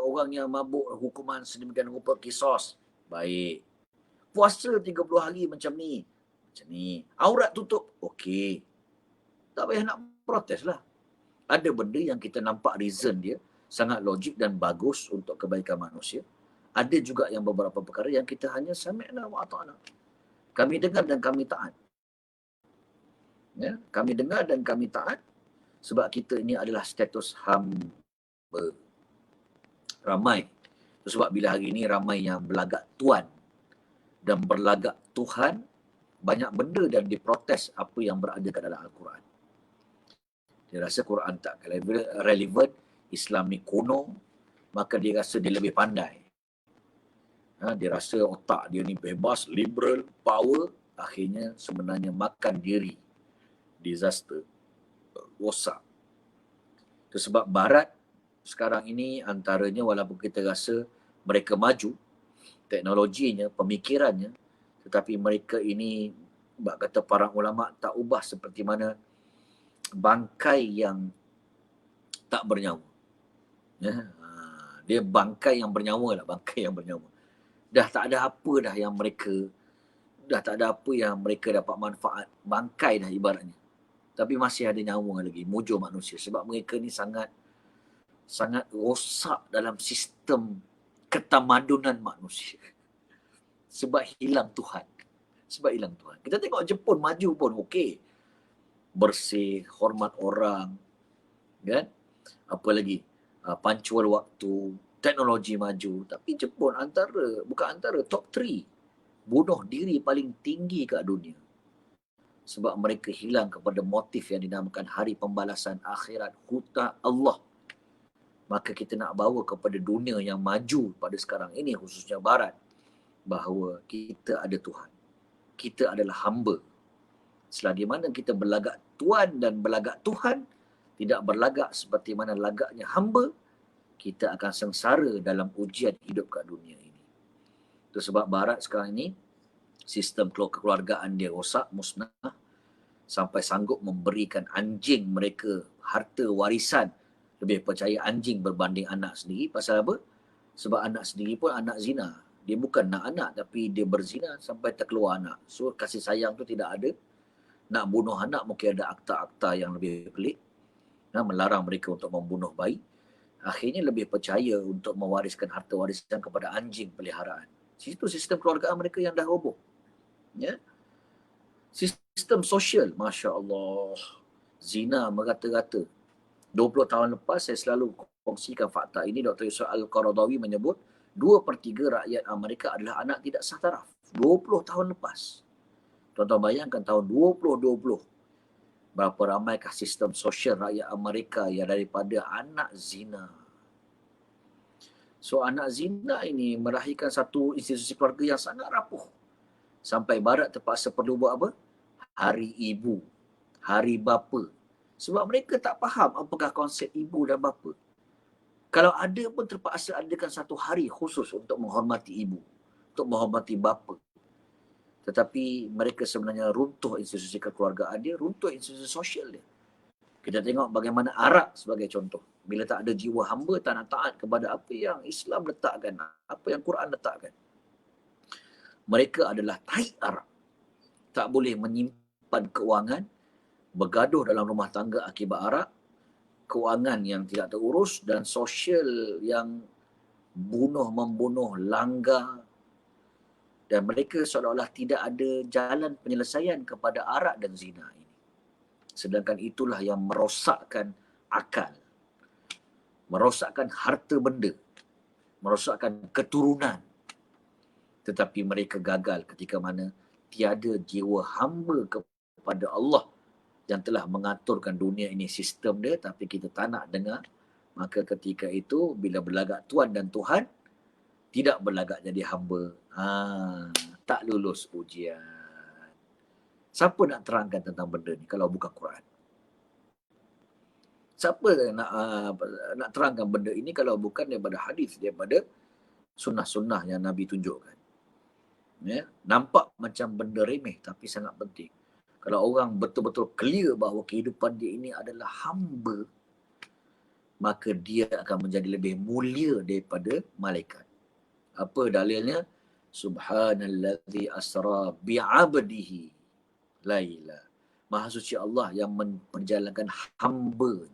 [SPEAKER 2] orang yang mabuk hukuman sedemikian rupa kisos. Baik. Puasa 30 hari macam ni. Macam ni. Aurat tutup. Okey. Tak payah nak protes lah. Ada benda yang kita nampak reason dia sangat logik dan bagus untuk kebaikan manusia. Ada juga yang beberapa perkara yang kita hanya sami'na wa ata'na. Kami dengar dan kami taat. Ya, kami dengar dan kami taat sebab kita ini adalah status hamba. Ramai. Sebab bila hari ini ramai yang berlagak tuan dan berlagak Tuhan, banyak benda dan diprotes apa yang berada kat dalam Al-Quran. Dia rasa Quran tak relevan, Islam ni kuno, maka dia rasa dia lebih pandai. Dia rasa otak dia ni bebas, liberal, power, akhirnya sebenarnya makan diri. Disaster. Rosak. Itu sebab Barat sekarang ini antaranya walaupun kita rasa mereka maju, teknologinya, pemikirannya, tetapi mereka ini, kata para ulama, tak ubah seperti mana bangkai yang tak bernyawa. Ya, dia bangkai yang bernyawa lah, bangkai yang bernyawa. Dah tak ada apa dah yang mereka, dah tak ada apa yang mereka dapat manfaat. Bangkai dah ibaratnya. Tapi masih ada nyawa lagi, mujur manusia. Sebab mereka ni sangat rosak dalam sistem ketamadunan manusia. Sebab hilang Tuhan. Sebab hilang Tuhan. Kita tengok Jepun maju pun okey. Bersih, hormat orang. Kan? Apa lagi? Punctual waktu, teknologi maju. Tapi Jepun top 3 bunuh diri paling tinggi kat dunia. Sebab mereka hilang kepada motif yang dinamakan hari pembalasan akhirat, hutang Allah. Maka kita nak bawa kepada dunia yang maju pada sekarang ini, khususnya Barat, bahawa kita ada Tuhan. Kita adalah hamba. Selagi mana kita berlagak Tuan dan berlagak Tuhan, tidak berlagak seperti mana lagaknya hamba, kita akan sengsara dalam ujian hidup kat dunia ini. Itu sebab Barat sekarang ini, sistem kekeluargaan dia rosak, musnah, sampai sanggup memberikan anjing mereka harta warisan. Lebih percaya anjing berbanding anak sendiri. Pasal apa? Sebab anak sendiri pun anak zina. Dia bukan nak anak, tapi dia berzina sampai terkeluar anak. So kasih sayang tu tidak ada. Nak bunuh anak mungkin ada akta-akta yang lebih pelik. Melarang mereka untuk membunuh bayi. Akhirnya lebih percaya untuk mewariskan harta warisan kepada anjing peliharaan. Itu sistem keluargaan mereka yang dah roboh. Ya. Sistem sosial, Masya Allah, zina merata-rata. 20 tahun lepas saya selalu kongsikan fakta ini. Dr. Yusuf Al-Qaradawi menyebut 2/3 rakyat Amerika adalah anak tidak sah taraf. 20 tahun lepas. Tuan-tuan bayangkan tahun 2020. Berapa ramaikah sistem sosial rakyat Amerika yang daripada anak zina. So anak zina ini melahirkan satu institusi keluarga yang sangat rapuh. Sampai barat terpaksa perlu buat apa? Hari ibu, hari bapa. Sebab mereka tak faham apakah konsep ibu dan bapa. Kalau ada pun terpaksa adakan satu hari khusus untuk menghormati ibu, untuk menghormati bapa. Tetapi mereka sebenarnya runtuh institusi kekeluargaan dia, runtuh institusi sosial dia. Kita tengok bagaimana Arab sebagai contoh. Bila tak ada jiwa hamba, tak nak taat kepada apa yang Islam letakkan, apa yang Quran letakkan. Mereka adalah taik Arab. Tak boleh menyimpan keuangan, bergaduh dalam rumah tangga akibat Arab, keuangan yang tidak terurus dan sosial yang bunuh-membunuh, langgar. Dan mereka seolah-olah tidak ada jalan penyelesaian kepada arak dan zina ini. Sedangkan itulah yang merosakkan akal, merosakkan harta benda, merosakkan keturunan. Tetapi mereka gagal ketika mana tiada jiwa hamba kepada Allah yang telah mengaturkan dunia ini, sistem dia, tapi kita tak nak dengar. Maka ketika itu bila berlagak Tuan dan Tuhan, tidak berlagak jadi hamba. Tak lulus ujian. Siapa nak terangkan tentang benda ni kalau bukan Quran? Siapa nak terangkan benda ini kalau bukan daripada hadis, daripada sunnah-sunnah yang Nabi tunjukkan? Ya, nampak macam benda remeh tapi sangat penting. Kalau orang betul-betul clear bahawa kehidupan dia ini adalah hamba, maka dia akan menjadi lebih mulia daripada malaikat. Apa dalilnya? Subhanallazi asra bi'abdihi laila. Maha suci Allah yang memperjalankan hamba-Nya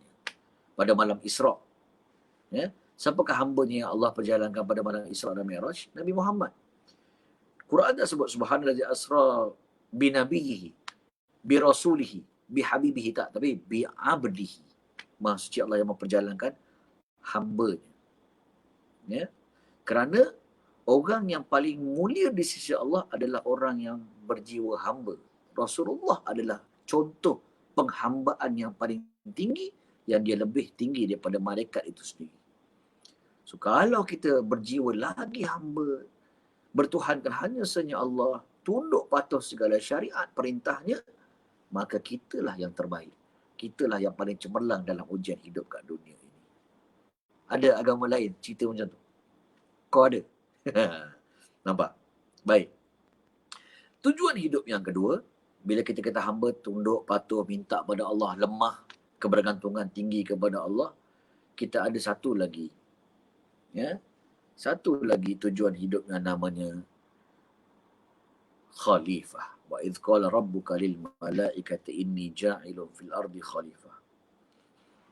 [SPEAKER 2] pada malam Isra. Ya? Siapakah hamba-Nya yang Allah perjalankan pada malam Isra dan Mi'raj? Nabi Muhammad. Quran tak sebut subhanallazi asra bi nabiyhi, bi rasulihi, bi habibihi, tak, tapi bi abdihi. Maha suci Allah yang memperjalankan hamba-Nya. Ya? Kerana orang yang paling mulia di sisi Allah adalah orang yang berjiwa hamba. Rasulullah adalah contoh penghambaan yang paling tinggi, yang dia lebih tinggi daripada malaikat itu sendiri. So kalau kita berjiwa lagi hamba, bertuhankan hanya sanya Allah, tunduk patuh segala syariat perintahnya, maka kitalah yang terbaik. Kitalah yang paling cemerlang dalam ujian hidup kat dunia ini. Ada agama lain cerita macam tu? Kau ada? Nampak? Baik. Tujuan hidup yang kedua, bila kita kata hamba tunduk, patuh, minta pada Allah, lemah, kebergantungan tinggi kepada Allah, kita ada satu lagi. Ya? Satu lagi tujuan hidup yang namanya khalifah. Wa idh qala rabbuka lil malaikati inni ja'ilun fil ardi khalifah.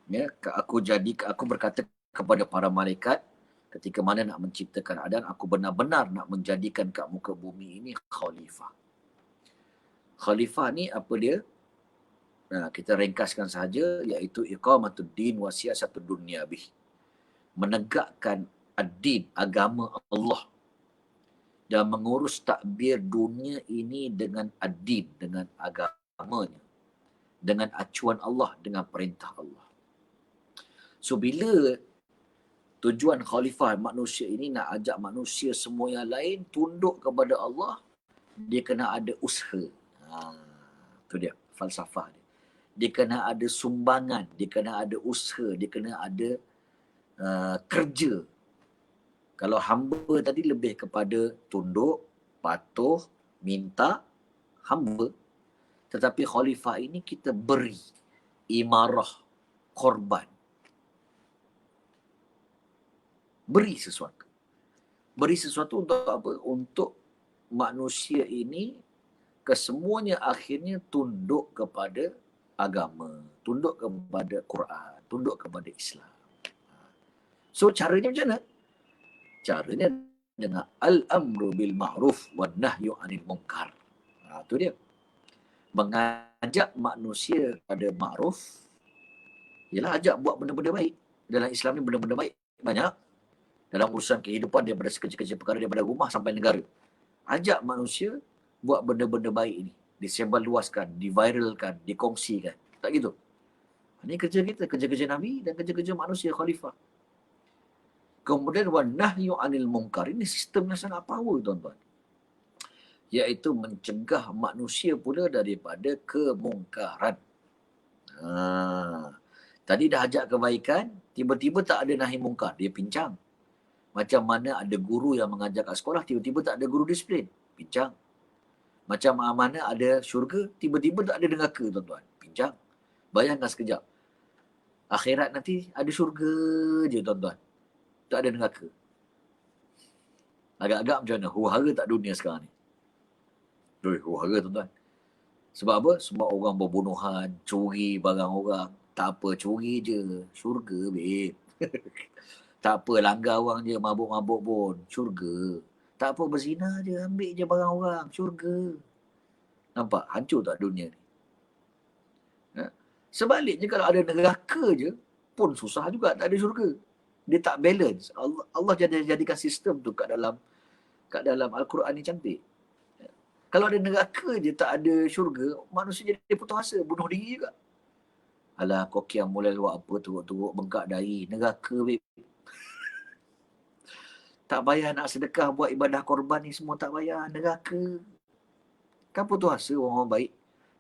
[SPEAKER 2] Ya, aku berkata kepada para malaikat ketika mana nak menciptakan Adam, aku benar-benar nak menjadikan kat muka bumi ini khalifah. Khalifah ni apa dia? Nah, kita ringkaskan sahaja, iaitu iqamatud din wa siyasatud dunya bih. Menegakkan ad-din, agama Allah, dan mengurus takbir dunia ini dengan ad-din, dengan agamanya, dengan acuan Allah, dengan perintah Allah. So bila tujuan khalifah manusia ini nak ajak manusia semua yang lain tunduk kepada Allah, dia kena ada usaha. Itu dia falsafah dia. Dia kena ada sumbangan, dia kena ada usaha, dia kena ada kerja. Kalau hamba tadi lebih kepada tunduk, patuh, minta, hamba. Tetapi khalifah ini kita beri imarah, korban. Beri sesuatu. Beri sesuatu untuk apa? Untuk manusia ini kesemuanya akhirnya tunduk kepada agama, tunduk kepada Quran, tunduk kepada Islam. So caranya macam mana? Caranya dengan al-amru bil ma'ruf wan nahyu 'anil munkar. Itu dia. Mengajak manusia pada ma'ruf, ialah ajak buat benda-benda baik. Dalam Islam ni benda-benda baik banyak. Dalam urusan kehidupan, daripada sekecil-kecil perkara, daripada rumah sampai negara. Ajak manusia buat benda-benda baik ini. Disebarluaskan, diviralkan, dikongsikan. Tak gitu. Ini kerja kita, kerja-kerja Nabi dan kerja-kerja manusia khalifah. Kemudian wanahyu anil munkar. Ini sistem yang sangat power, tuan-tuan. Iaitu mencegah manusia pula daripada kemungkaran. Tadi dah ajak kebaikan, tiba-tiba tak ada nahi mungkar. Dia pincang. Macam mana ada guru yang mengajar kat sekolah, tiba-tiba tak ada guru disiplin. Pincang. Macam mana ada syurga, tiba-tiba tak ada neraka, tuan-tuan. Pincang. Bayangkan sekejap. Akhirat nanti ada syurga je, tuan-tuan. Tak ada neraka. Agak-agak macam mana? Huru-hara tak dunia sekarang ni? Huru-hara, tuan-tuan. Sebab apa? Sebab orang berbunuhan, curi barang orang. Tak apa, curi je. Syurga, babe. Tak apa, langgar orang je, mabuk-mabuk pun. Syurga. Tak apa, berzina je, ambil je barang orang. Syurga. Nampak? Hancur tak dunia ni? Sebaliknya kalau ada neraka je, pun susah juga, tak ada syurga. Dia tak balance. Allah jadikan sistem tu kat dalam Al-Quran ni cantik. Kalau ada neraka je, tak ada syurga, manusia jadi putus asa, bunuh diri juga. Alah, kau kiam mulai buat apa, turut-turut bengkak dahi. Neraka, babe. Tak payah nak sedekah, buat ibadah korban ni semua tak payah. Neraka. Kan putus asa orang baik.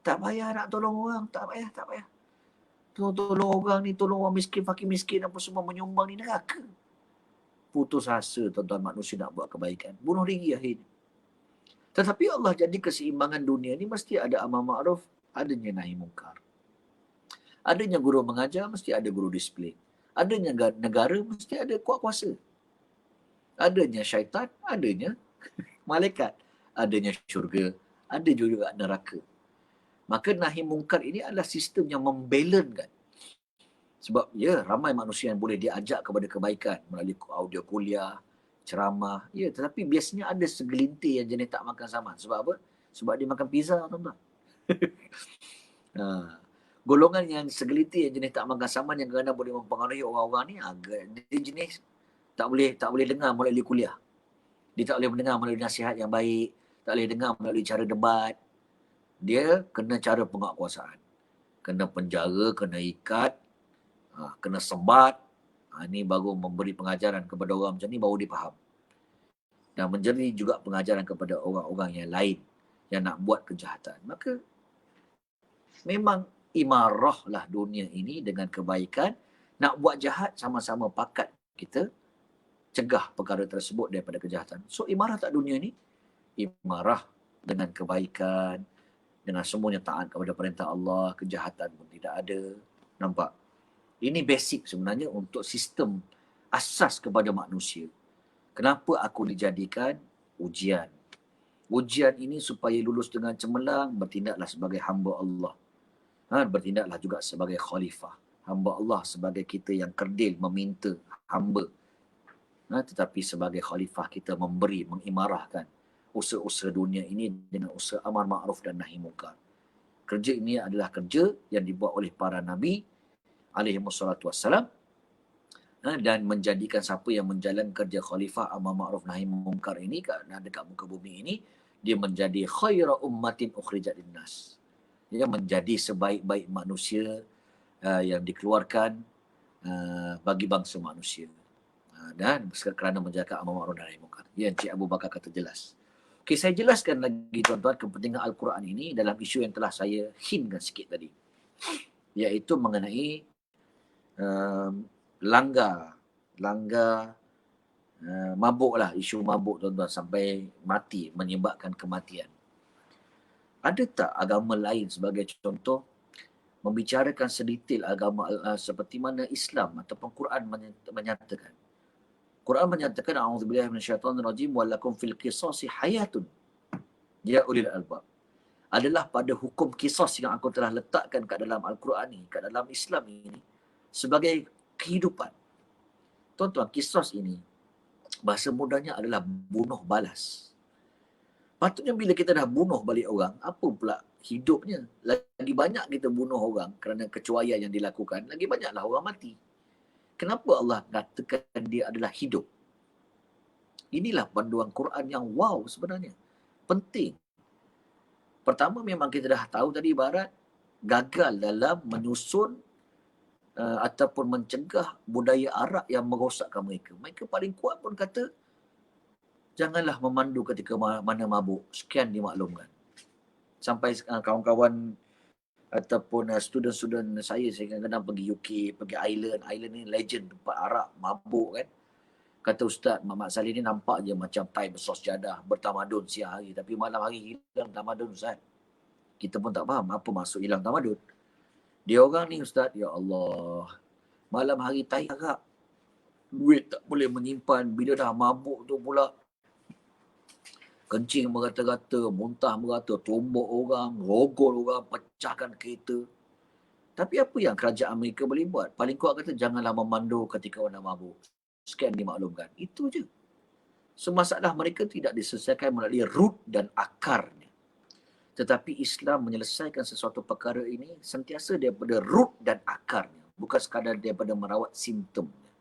[SPEAKER 2] Tak payah nak tolong orang, tak payah. Tolong orang ni, tolong orang miskin, fakir miskin, apa semua menyumbang ni, neraka. Putus asa, tuan-tuan, manusia nak buat kebaikan. Bunuh diri akhirnya. Tetapi Allah jadi keseimbangan dunia ni mesti ada amar ma'ruf, adanya nahi mungkar. Adanya guru mengajar, mesti ada guru disiplin. Adanya negara, mesti ada kuat kuasa. Adanya syaitan, adanya malaikat. Adanya syurga, ada juga neraka. Maka nahi mungkar ini adalah sistem yang membalankan. Sebab ya, ramai manusia yang boleh diajak kepada kebaikan melalui audio kuliah, ceramah. Ya, tetapi biasanya ada segelintir yang jenis tak makan saman. Sebab apa? Sebab dia makan pizza, tuan-tuan. Golongan yang segelintir yang jenis tak makan saman yang kadang boleh mempengaruhi orang-orang ni, dia jenis tak boleh dengar melalui kuliah. Dia tak boleh mendengar melalui nasihat yang baik, tak boleh dengar melalui cara debat. Dia kena cara penguatkuasaan. Kena penjara, kena ikat, kena sebat. Ini baru memberi pengajaran kepada orang macam ni, baru dia faham. Dan menjadi juga pengajaran kepada orang-orang yang lain yang nak buat kejahatan. Maka memang imarah lah dunia ini dengan kebaikan. Nak buat jahat, sama-sama pakat kita cegah perkara tersebut daripada kejahatan. So imarah tak dunia ni? Imarah dengan kebaikan, dengan semuanya taat kepada perintah Allah, kejahatan pun tidak ada. Nampak? Ini basic sebenarnya untuk sistem asas kepada manusia. Kenapa aku dijadikan ujian? Ujian ini supaya lulus dengan cemerlang, bertindaklah sebagai hamba Allah. Bertindaklah juga sebagai khalifah. Hamba Allah sebagai kita yang kerdil, meminta hamba. Tetapi sebagai khalifah kita memberi, mengimarahkan usaha-usaha dunia ini dengan usaha amar ma'ruf dan nahi mungkar. Kerja ini adalah kerja yang dibuat oleh para Nabi alaihi wassalatu wassalam, dan menjadikan siapa yang menjalankan kerja khalifah amar ma'ruf nahi mungkar ini dekat muka bumi ini, dia menjadi khaira ummatin ukhrijat linnas. Dia menjadi sebaik-baik manusia yang dikeluarkan bagi bangsa manusia. Dan kerana menjaga amar ma'ruf nahi mungkar. Yang Cik Abu Bakar kata jelas. Okey, saya jelaskan lagi, tuan-tuan, kepentingan Al-Quran ini dalam isu yang telah saya hintkan sikit tadi. Iaitu mengenai langgar mabuk lah, isu mabuk, tuan-tuan, sampai mati, menyebabkan kematian. Ada tak agama lain sebagai contoh membicarakan sedetail agama seperti mana Islam ataupun Quran menyatakan? Quran menyatakan a'udzubillahi minasyaitonirrajim walakum fil qisasi hayatun ya ulil albab. Adalah pada hukum qisas yang aku telah letakkan kat dalam Al-Quran ni, kat dalam Islam ini sebagai kehidupan. Tuan-tuan, qisas ini bahasa mudahnya adalah bunuh balas. Patutnya bila kita dah bunuh balik orang, apa pula hidupnya? Lagi banyak kita bunuh orang kerana kecuaian yang dilakukan, lagi banyaklah orang mati. Kenapa Allah katakan dia adalah hidup? Inilah panduan Quran yang wow sebenarnya. Penting. Pertama, memang kita dah tahu tadi ibarat gagal dalam menyusun ataupun mencegah budaya arak yang merosakkan mereka. Mereka paling kuat pun kata, janganlah memandu ketika mana mabuk. Sekian dimaklumkan. Sampai kawan-kawan ataupun student-student saya kadang-kadang pergi UK, pergi Ireland. Ireland ni legend tempat arak, mabuk kan. Kata Ustaz, Muhammad Salih ni nampak je macam Thai bersos jadah, bertamadun siang hari. Tapi malam hari hilang tamadun Ustaz. Kita pun tak faham apa maksud hilang tamadun. Dia orang ni Ustaz, ya Allah. Malam hari Thai arak. Duit tak boleh menyimpan. Bila dah mabuk tu pula, kencing merata-rata, muntah merata, tombok orang, rogol orang, pecahkan kereta. Tapi apa yang kerajaan Amerika boleh buat? Paling kuat kata, janganlah memandu ketika orang mabuk. Sekian dimaklumkan. Itu je. So, masalah mereka tidak diselesaikan melalui root dan akarnya. Tetapi Islam menyelesaikan sesuatu perkara ini sentiasa daripada root dan akarnya. Bukan sekadar daripada merawat simptomnya.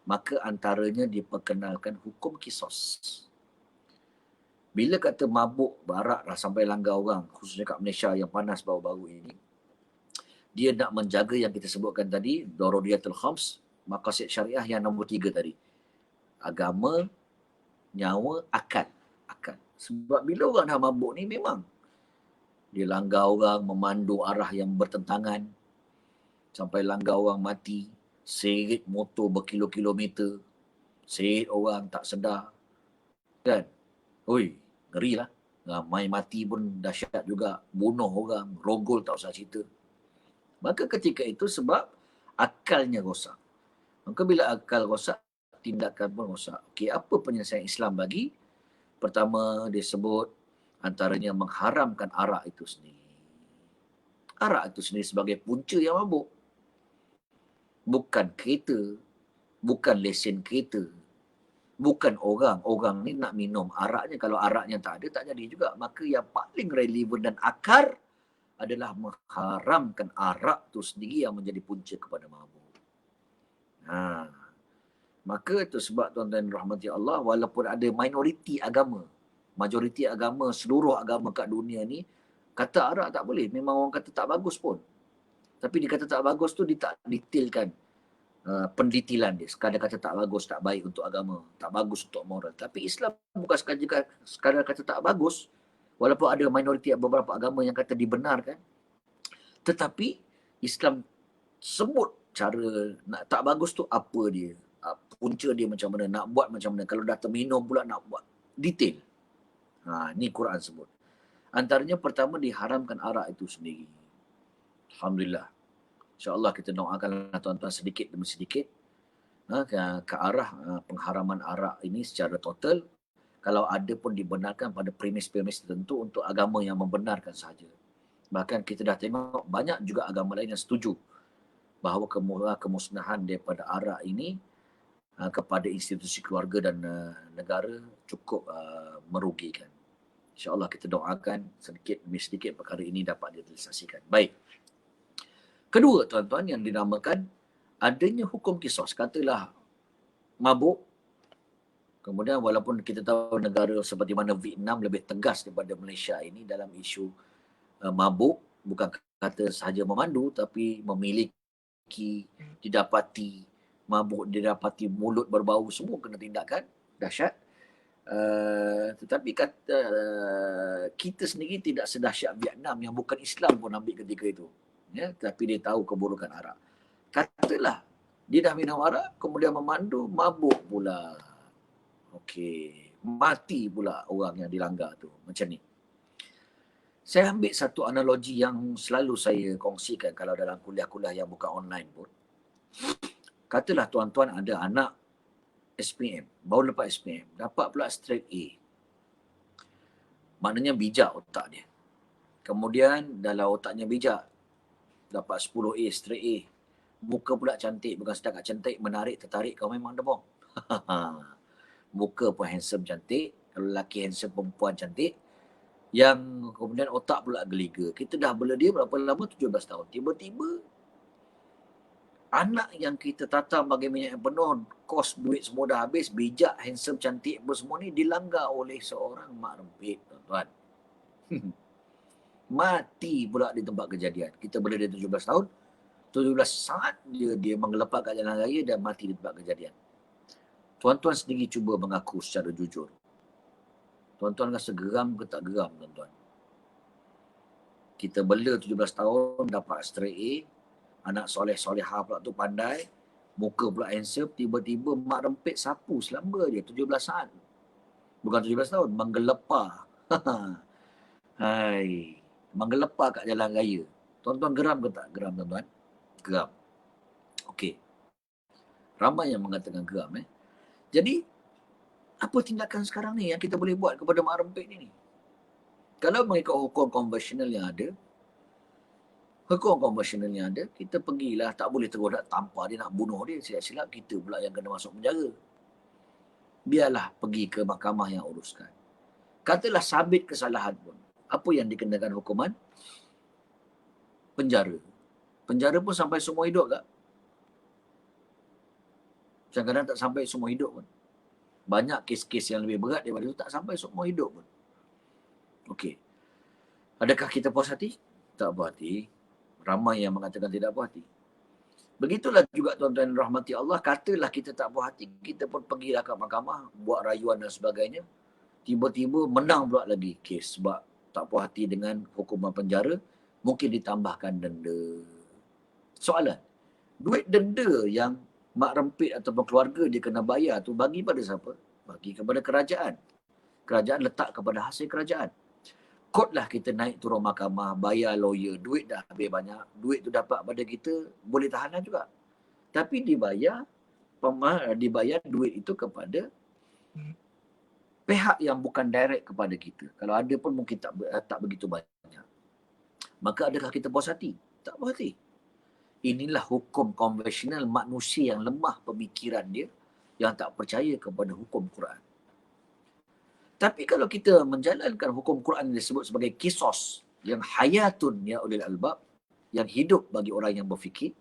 [SPEAKER 2] Maka antaranya diperkenalkan hukum kisos. Bila kata mabuk, barak lah sampai langgar orang, khususnya kat Malaysia yang panas baru-baru ini, dia nak menjaga yang kita sebutkan tadi, Daruriyatul Khams, maqasid syariah yang nombor 3 tadi. Agama, nyawa, akal. Sebab bila orang dah mabuk ni memang dia langgar orang, memandu arah yang bertentangan, sampai langgar orang mati, seret motor berkilo-kilometer, seret orang tak sedar. Kan? Oi, ngeri lah. Ramai mati pun dahsyat juga. Bunuh orang, rogol tak usah cerita. Maka ketika itu sebab akalnya rosak. Maka bila akal rosak, tindakan pun rosak. Okey, apa penyelesaian Islam bagi? Pertama, dia sebut antaranya mengharamkan arak itu sendiri. Arak itu sendiri sebagai punca yang mabuk. Bukan kereta, bukan lesen kereta, bukan orang. Orang ni nak minum araknya. Kalau araknya tak ada, tak jadi juga. Maka yang paling relevan dan akar adalah mengharamkan arak itu sendiri yang menjadi punca kepada mabuk. Maka itu sebab tuan-tuan rahmati Allah, walaupun ada minoriti agama, majoriti agama, seluruh agama kat dunia ni, kata arak tak boleh. Memang orang kata tak bagus pun. Tapi dia kata tak bagus tu, dia tak detailkan pendetilan dia. Sekadar kata tak bagus, tak baik untuk agama, tak bagus untuk moral. Tapi Islam bukan sekadar kata tak bagus, walaupun ada minoriti beberapa agama yang kata dibenarkan, tetapi Islam sebut cara nak tak bagus tu apa dia, punca dia macam mana, nak buat macam mana. Kalau dah terminum pula nak buat detail. Ni Quran sebut. Antaranya pertama, diharamkan arak itu sendiri. Alhamdulillah. InsyaAllah kita doakanlah tuan-tuan sedikit demi sedikit ke arah pengharaman arak ini secara total. Kalau ada pun dibenarkan pada premis-premis tertentu untuk agama yang membenarkan sahaja. Bahkan kita dah tengok banyak juga agama lain yang setuju bahawa kemusnahan daripada arak ini kepada institusi keluarga dan negara cukup merugikan. InsyaAllah kita doakan sedikit demi sedikit perkara ini dapat direalisasikan. Baik. Kedua, tuan-tuan, yang dinamakan adanya hukum kisos. Katalah mabuk. Kemudian walaupun kita tahu negara seperti mana Vietnam lebih tegas daripada Malaysia ini dalam isu mabuk. Bukan kata sahaja memandu, tapi memiliki, didapati mabuk, didapati mulut berbau, semua kena tindakan. Dahsyat. Tetapi kata kita sendiri tidak sedahsyat Vietnam yang bukan Islam pun ambil ketika itu. Ya, tapi dia tahu keburukan arak. Katalah dia dah minum arak, kemudian memandu, mabuk pula. Okey, mati pula orang yang dilanggar tu. Macam ni. Saya ambil satu analogi yang selalu saya kongsikan kalau dalam kuliah-kuliah yang bukan online pun. Katalah tuan-tuan ada anak SPM, baru lepas SPM, dapat pula straight A. Maknanya bijak otak dia. Kemudian dalam otaknya bijak, dapat 10A, straight A. Muka pula cantik, bukan setakat cantik, menarik, tertarik, kau memang demam. Muka pun handsome, cantik. Kalau lelaki handsome, perempuan cantik. Yang kemudian otak pula geliga. Kita dah bela dia berapa lama? 17 tahun. Tiba-tiba, anak yang kita tata bagi minyak yang penuh, kos duit semua dah habis, bijak, handsome, cantik, semua ni dilanggar oleh seorang mak rempit, tuan-tuan. mati pula di tempat kejadian. Kita bela dia 17 tahun, 17 saat dia mengelepak kat jalan raya dan mati di tempat kejadian. Tuan-tuan sendiri cuba mengaku secara jujur. Tuan-tuan rasa geram ke tak geram, tuan-tuan? Kita bela 17 tahun, dapat straight A, anak soleh-solehah pula tu pandai, muka pula handsome, tiba-tiba mak rempit sapu selamba je 17 saat. Bukan 17 tahun, menggelepar. Hai, menggelepar kat jalan raya. Tuan-tuan geram ke tak geram, tuan-tuan? Geram. Okey. Ramai yang mengatakan geram. Jadi, apa tindakan sekarang ni yang kita boleh buat kepada mak rempit ni? Kalau mengikut hukum konvensional yang ada, kita pergilah, tak boleh terus nak tampar dia, nak bunuh dia. Silap-silap kita pula yang kena masuk penjara. Biarlah pergi ke mahkamah yang uruskan. Katalah sabit kesalahan pun. Apa yang dikenakan hukuman? Penjara. Penjara pun sampai seumur hidup tak? Kadang-kadang tak sampai seumur hidup pun. Banyak kes-kes yang lebih berat daripada itu tak sampai seumur hidup pun. Okey. Adakah kita puas hati? Tak puas hati. Ramai yang mengatakan tidak puas hati. Begitulah juga tuan-tuan rahmati Allah, katalah kita tak puas hati, kita pun pergilah ke mahkamah, buat rayuan dan sebagainya. Tiba-tiba menang pula lagi kes sebab tak puas hati dengan hukuman penjara, mungkin ditambahkan denda. Soalan, duit denda yang mak rempit ataupun keluarga dia kena bayar tu bagi pada siapa? Bagi kepada kerajaan. Kerajaan letak kepada hasil kerajaan. Kotlah kita naik turun mahkamah, bayar lawyer, duit dah habis banyak. Duit tu dapat pada kita, boleh tahanan juga. Tapi dibayar duit itu kepada pihak yang bukan direct kepada kita. Kalau ada pun mungkin tak begitu banyak. Maka adakah kita puas hati? Tak puas hati. Inilah hukum konvensional manusia yang lemah pemikiran dia, yang tak percaya kepada hukum Quran. Tapi kalau kita menjalankan hukum Quran yang disebut sebagai kisos, yang hayatun ya ulil albab, yang hidup bagi orang yang berfikir,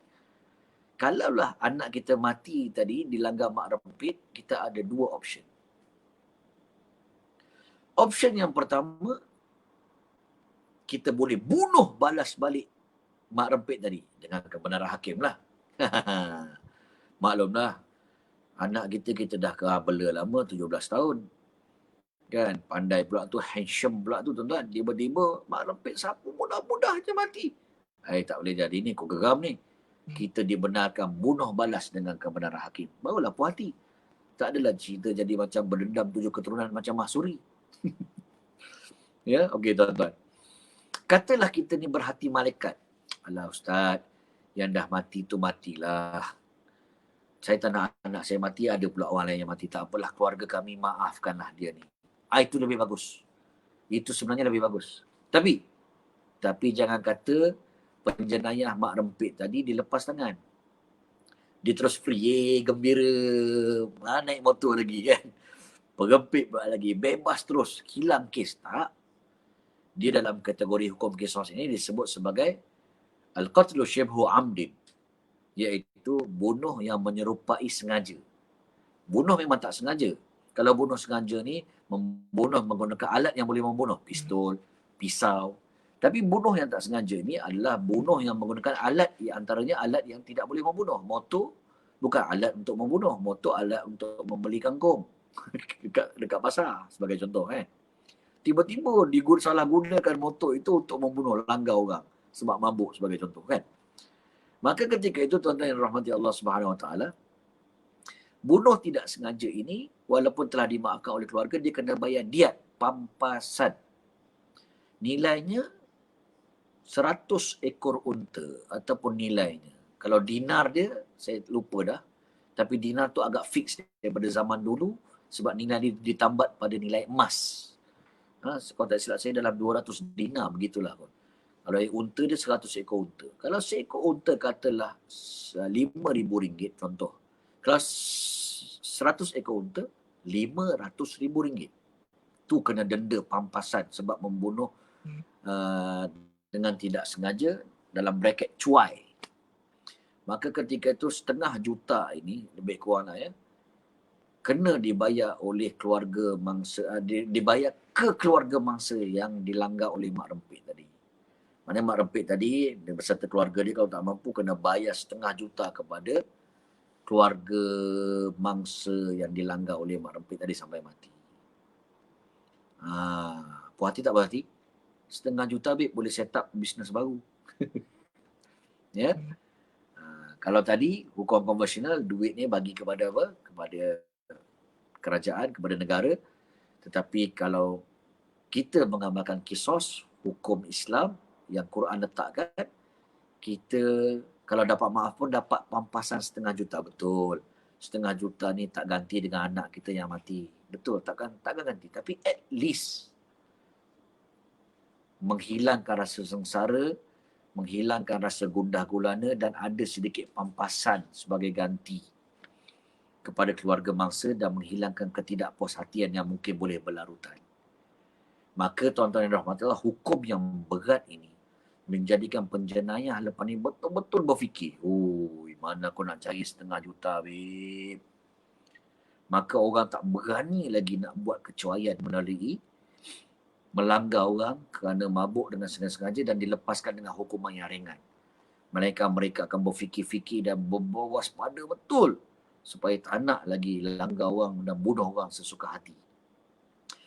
[SPEAKER 2] kalaulah anak kita mati tadi dilanggar mak rempit, kita ada dua option. Option yang pertama, kita boleh bunuh balas balik mak rempit tadi dengan kebenaran hakim lah. Maklumlah, anak kita dah bela lama 17 tahun. Kan, pandai pula tu, handsome pula tu tuan-tuan. Tiba-tiba mak rempit sapu mudah-mudah je mati. Tak boleh jadi ni, kau geram ni. Kita dibenarkan bunuh balas dengan kebenaran hakim. Barulah puas hati. Tak adalah cerita jadi macam berdendam 7 keturunan macam Mahsuri. Ya, okey tuan-tuan. Katalah kita ni berhati malaikat. Alah ustaz, yang dah mati tu matilah. Saya tak nak anak saya mati, ada pula orang lain yang mati. Tak apalah, keluarga kami maafkanlah dia ni. Itu lebih bagus. Itu sebenarnya lebih bagus. Tapi jangan kata penjenayah mak rempit tadi dilepas tangan. Dia terus free, gembira, naik motor lagi kan. Perempit pula lagi, bebas terus, hilang kes. Tak. Dia dalam kategori hukum kisos ini disebut sebagai al-qatlu syibhu amdin, iaitu bunuh yang menyerupai sengaja. Bunuh memang tak sengaja. Kalau bunuh sengaja ni, membunuh menggunakan alat yang boleh membunuh. Pistol, pisau. Tapi bunuh yang tak sengaja ni adalah bunuh yang menggunakan alat, antaranya alat yang tidak boleh membunuh. Motor bukan alat untuk membunuh. Motor alat untuk membeli kangkung dekat pasar sebagai contoh. Tiba-tiba salah gunakan motor itu untuk membunuh, langgar orang sebab mabuk sebagai contoh kan. Maka ketika itu tuan-tuan yang rahmati Allah Subhanahu Wa Taala, bunuh tidak sengaja ini walaupun telah dimaafkan oleh keluarga, dia kena bayar diat, pampasan. Nilainya 100 ekor unta ataupun nilainya. Kalau dinar dia, saya lupa dah. Tapi dinar tu agak fix daripada zaman dulu sebab nilai dia ditambat pada nilai emas. Kalau tak silap saya dalam 200 dinar begitulah. Kalau unta dia 100 ekor unta. Kalau seekor unta katalah RM5,000 contoh. Kalau 100 ekor unta, RM500,000. Tu kena denda pampasan sebab membunuh dengan tidak sengaja dalam bracket cuai. Maka ketika itu 500,000 ini, lebih kurang lah ya, kena dibayar oleh keluarga mangsa, dibayar ke keluarga mangsa yang dilanggar oleh mak rempit tadi. Maknanya mak rempit tadi beserta keluarga dia kalau tak mampu kena bayar 500,000 kepada keluarga mangsa yang dilanggar oleh mak rempit tadi sampai mati. Puas hati tak puas hati? 500,000 babe boleh set up bisnes baru. Ya. Kalau tadi hukum konvensional duit ni bagi kepada apa? Kepada kerajaan, kepada negara. Tetapi kalau kita mengamalkan kisos hukum Islam yang Quran letakkan, kita kalau dapat maaf pun dapat pampasan 500,000 betul. 500,000 ni tak ganti dengan anak kita yang mati. Betul, takkan ganti. Tapi at least menghilangkan rasa sengsara, menghilangkan rasa gundah gulana dan ada sedikit pampasan sebagai ganti kepada keluarga mangsa dan menghilangkan ketidakpuashatian yang mungkin boleh berlarutan. Maka tuan-tuan yang rahmat Allah, hukum yang berat ini menjadikan penjenayah lepas ni betul-betul berfikir, mana aku nak cari 500,000 babe. Maka orang tak berani lagi nak buat kecuaian melalui melanggar orang kerana mabuk dengan sengaja dan dilepaskan dengan hukuman yang ringan. Mereka akan berfikir-fikir dan berwaspada betul supaya tak nak lagi langgar orang dan bunuh orang sesuka hati.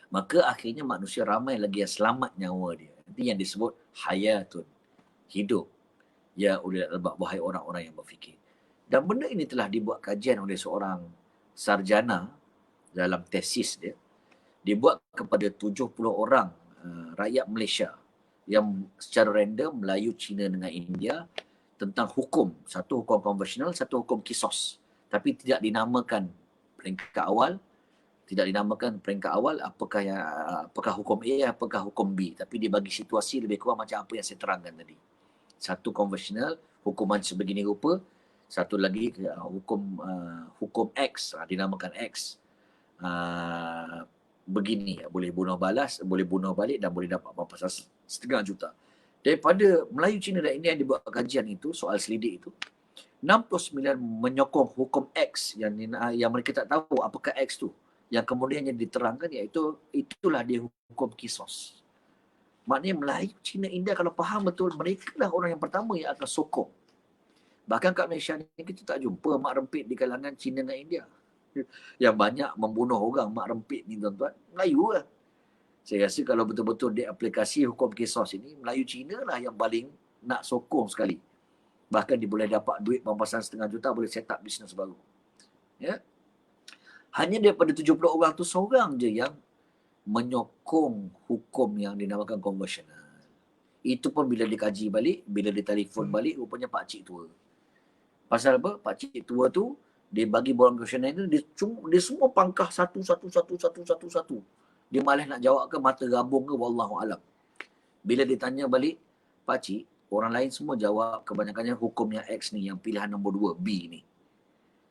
[SPEAKER 2] Maka akhirnya manusia ramai lagi yang selamat nyawa dia. Itu yang disebut hayatun, hidup. Ya ulil albab, wahai orang-orang yang berfikir. Dan benda ini telah dibuat kajian oleh seorang sarjana dalam tesis dia. Dibuat kepada 70 orang rakyat Malaysia yang secara random Melayu, Cina dengan India tentang hukum. Satu hukum konvensional, satu hukum kisos. Tapi tidak dinamakan peringkat awal apakah hukum A, apakah hukum B. Tapi dibagi situasi lebih kurang macam apa yang saya terangkan tadi. Satu konvensional, hukuman sebegini rupa. Satu lagi hukum X, dinamakan X. Begini, boleh bunuh balik dan boleh dapat pampasan 500,000. Daripada Melayu, Cina dan India yang dibuat kajian itu, soal selidik itu, 69 menyokong hukum X yang mereka tak tahu apakah X tu. Yang kemudiannya diterangkan iaitu itulah dia hukum kisos. Maknanya Melayu, Cina, India kalau faham betul, mereka lah orang yang pertama yang akan sokong. Bahkan kat Malaysia ni kita tak jumpa mak rempit di kalangan Cina dan India. Yang banyak membunuh orang mak rempit ni tuan-tuan, Melayu lah. Saya rasa kalau betul-betul dia aplikasi hukum kisos ini, Melayu Cina lah yang paling nak sokong sekali. Bahkan dia boleh dapat duit pampasan 500,000, boleh set up bisnes baru. Ya. Hanya daripada 70 orang tu seorang je yang menyokong hukum yang dinamakan konvensional. Itu pun bila dikaji balik, bila ditelefon balik, rupanya pakcik tua. Pasal apa? Pakcik tua tu, dia bagi borang konvensional itu, dia semua pangkah satu. Dia malah nak jawab ke mata gabung ke, wallahualam. Bila ditanya balik, pakcik, orang lain semua jawab kebanyakannya hukumnya X ni, yang pilihan nombor 2, B ni.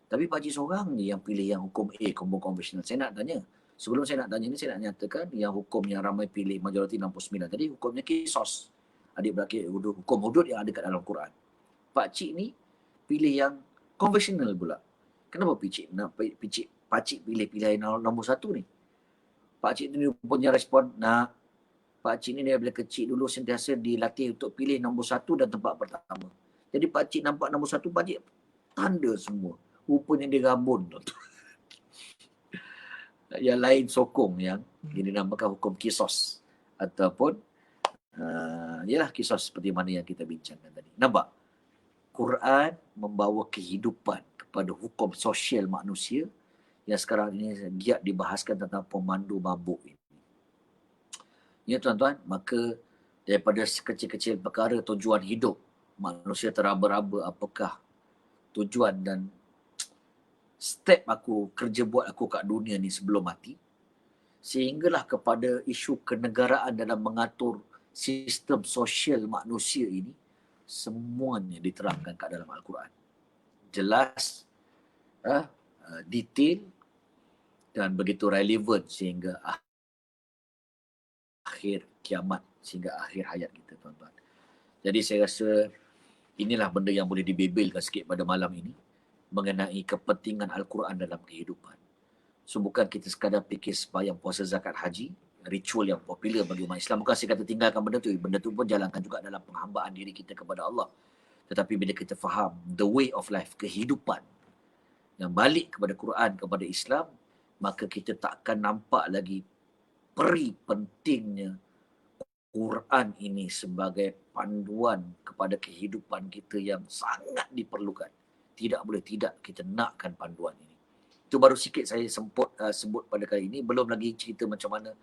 [SPEAKER 2] Tapi pakcik seorang ni yang pilih yang hukum A, hukum konvensional. Saya nak tanya, sebelum saya nak tanya ni, saya nak nyatakan yang hukum yang ramai pilih, majoriti 69 tadi, hukumnya kisos. Adik-beradik hukum hudud yang ada kat dalam Quran. Pakcik ni pilih yang konvensional pula. Kenapa pakcik pilih pilihan nombor 1 ni? Pakcik ni punya respon, pakcik ni daripada kecil dulu sentiasa dilatih untuk pilih nombor 1 dan tempat pertama. Jadi pakcik nampak nombor 1, pakcik tanda semua. Rupanya dia rabun. Yang lain sokong yang dinamakan hukum kisos. Ataupun ialah kisos seperti mana yang kita bincangkan tadi. Nampak? Quran membawa kehidupan kepada hukum sosial manusia yang sekarang ini giat dibahaskan tentang pemandu mabuk ini. Ya tuan-tuan, maka daripada sekecil-kecil perkara tujuan hidup, manusia teraba-raba apakah tujuan dan step kerja buat aku kat dunia ni sebelum mati, sehinggalah kepada isu kenegaraan dalam mengatur sistem sosial manusia ini, semuanya diterangkan kat dalam Al-Quran. Jelas, detail dan begitu relevan sehingga akhir kiamat, sehingga akhir hayat kita tuan-tuan. Jadi saya rasa inilah benda yang boleh dibebelkan sikit pada malam ini mengenai kepentingan Al-Quran dalam kehidupan. So bukan kita sekadar fikir sembahyang, puasa, zakat, haji, ritual yang popular bagi umat Islam. Bukan saya kata tinggalkan benda tu pun jalankan juga dalam penghambaan diri kita kepada Allah. Tetapi bila kita faham the way of life, kehidupan yang balik kepada Quran, kepada Islam, maka kita takkan nampak lagi peri pentingnya Quran ini sebagai panduan kepada kehidupan kita yang sangat diperlukan. Tidak boleh tidak kita nakkan panduan ini. Itu baru sikit saya sebut pada kali ini. Belum lagi cerita macam mana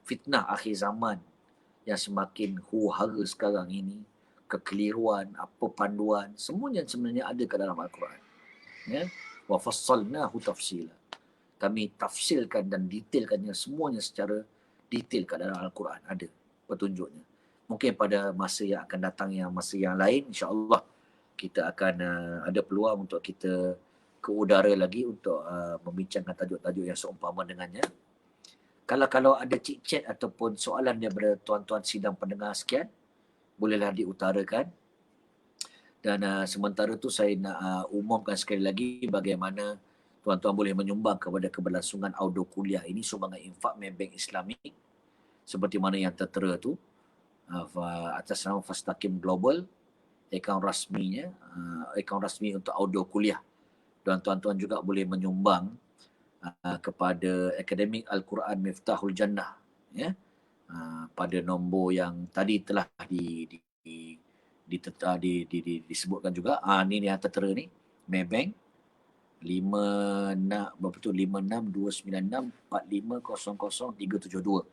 [SPEAKER 2] fitnah akhir zaman yang semakin huru-hara sekarang ini, kekeliruan, apa panduan, semuanya sebenarnya ada ke dalam Al-Quran. Ya? Wa fassalnahu tafsila. Kami tafsirkan dan detailkannya semuanya secara detail ke dalam Al-Quran, ada petunjuknya. Mungkin pada masa yang akan datang, yang masa yang lain, insya-Allah kita akan ada peluang untuk kita ke udara lagi untuk membincangkan tajuk-tajuk yang seumpama dengannya. Kalau ada cik-chat ataupun soalan daripada tuan-tuan sidang pendengar sekian, bolehlah diutarakan. Dan sementara tu saya nak umumkan sekali lagi bagaimana tuan-tuan boleh menyumbang kepada keberlangsungan audio kuliah ini sumbangan infak Maybank Islamic seperti mana yang tertera tu atas nama Fastaqim Global, akaun rasminya, akaun rasmi untuk audio kuliah. Dan tuan-tuan juga boleh menyumbang kepada Akademik Al-Quran Miftahul Jannah, ya, pada nombor yang tadi telah disebutkan juga. Ni yang tertera ni, Maybank 562964500372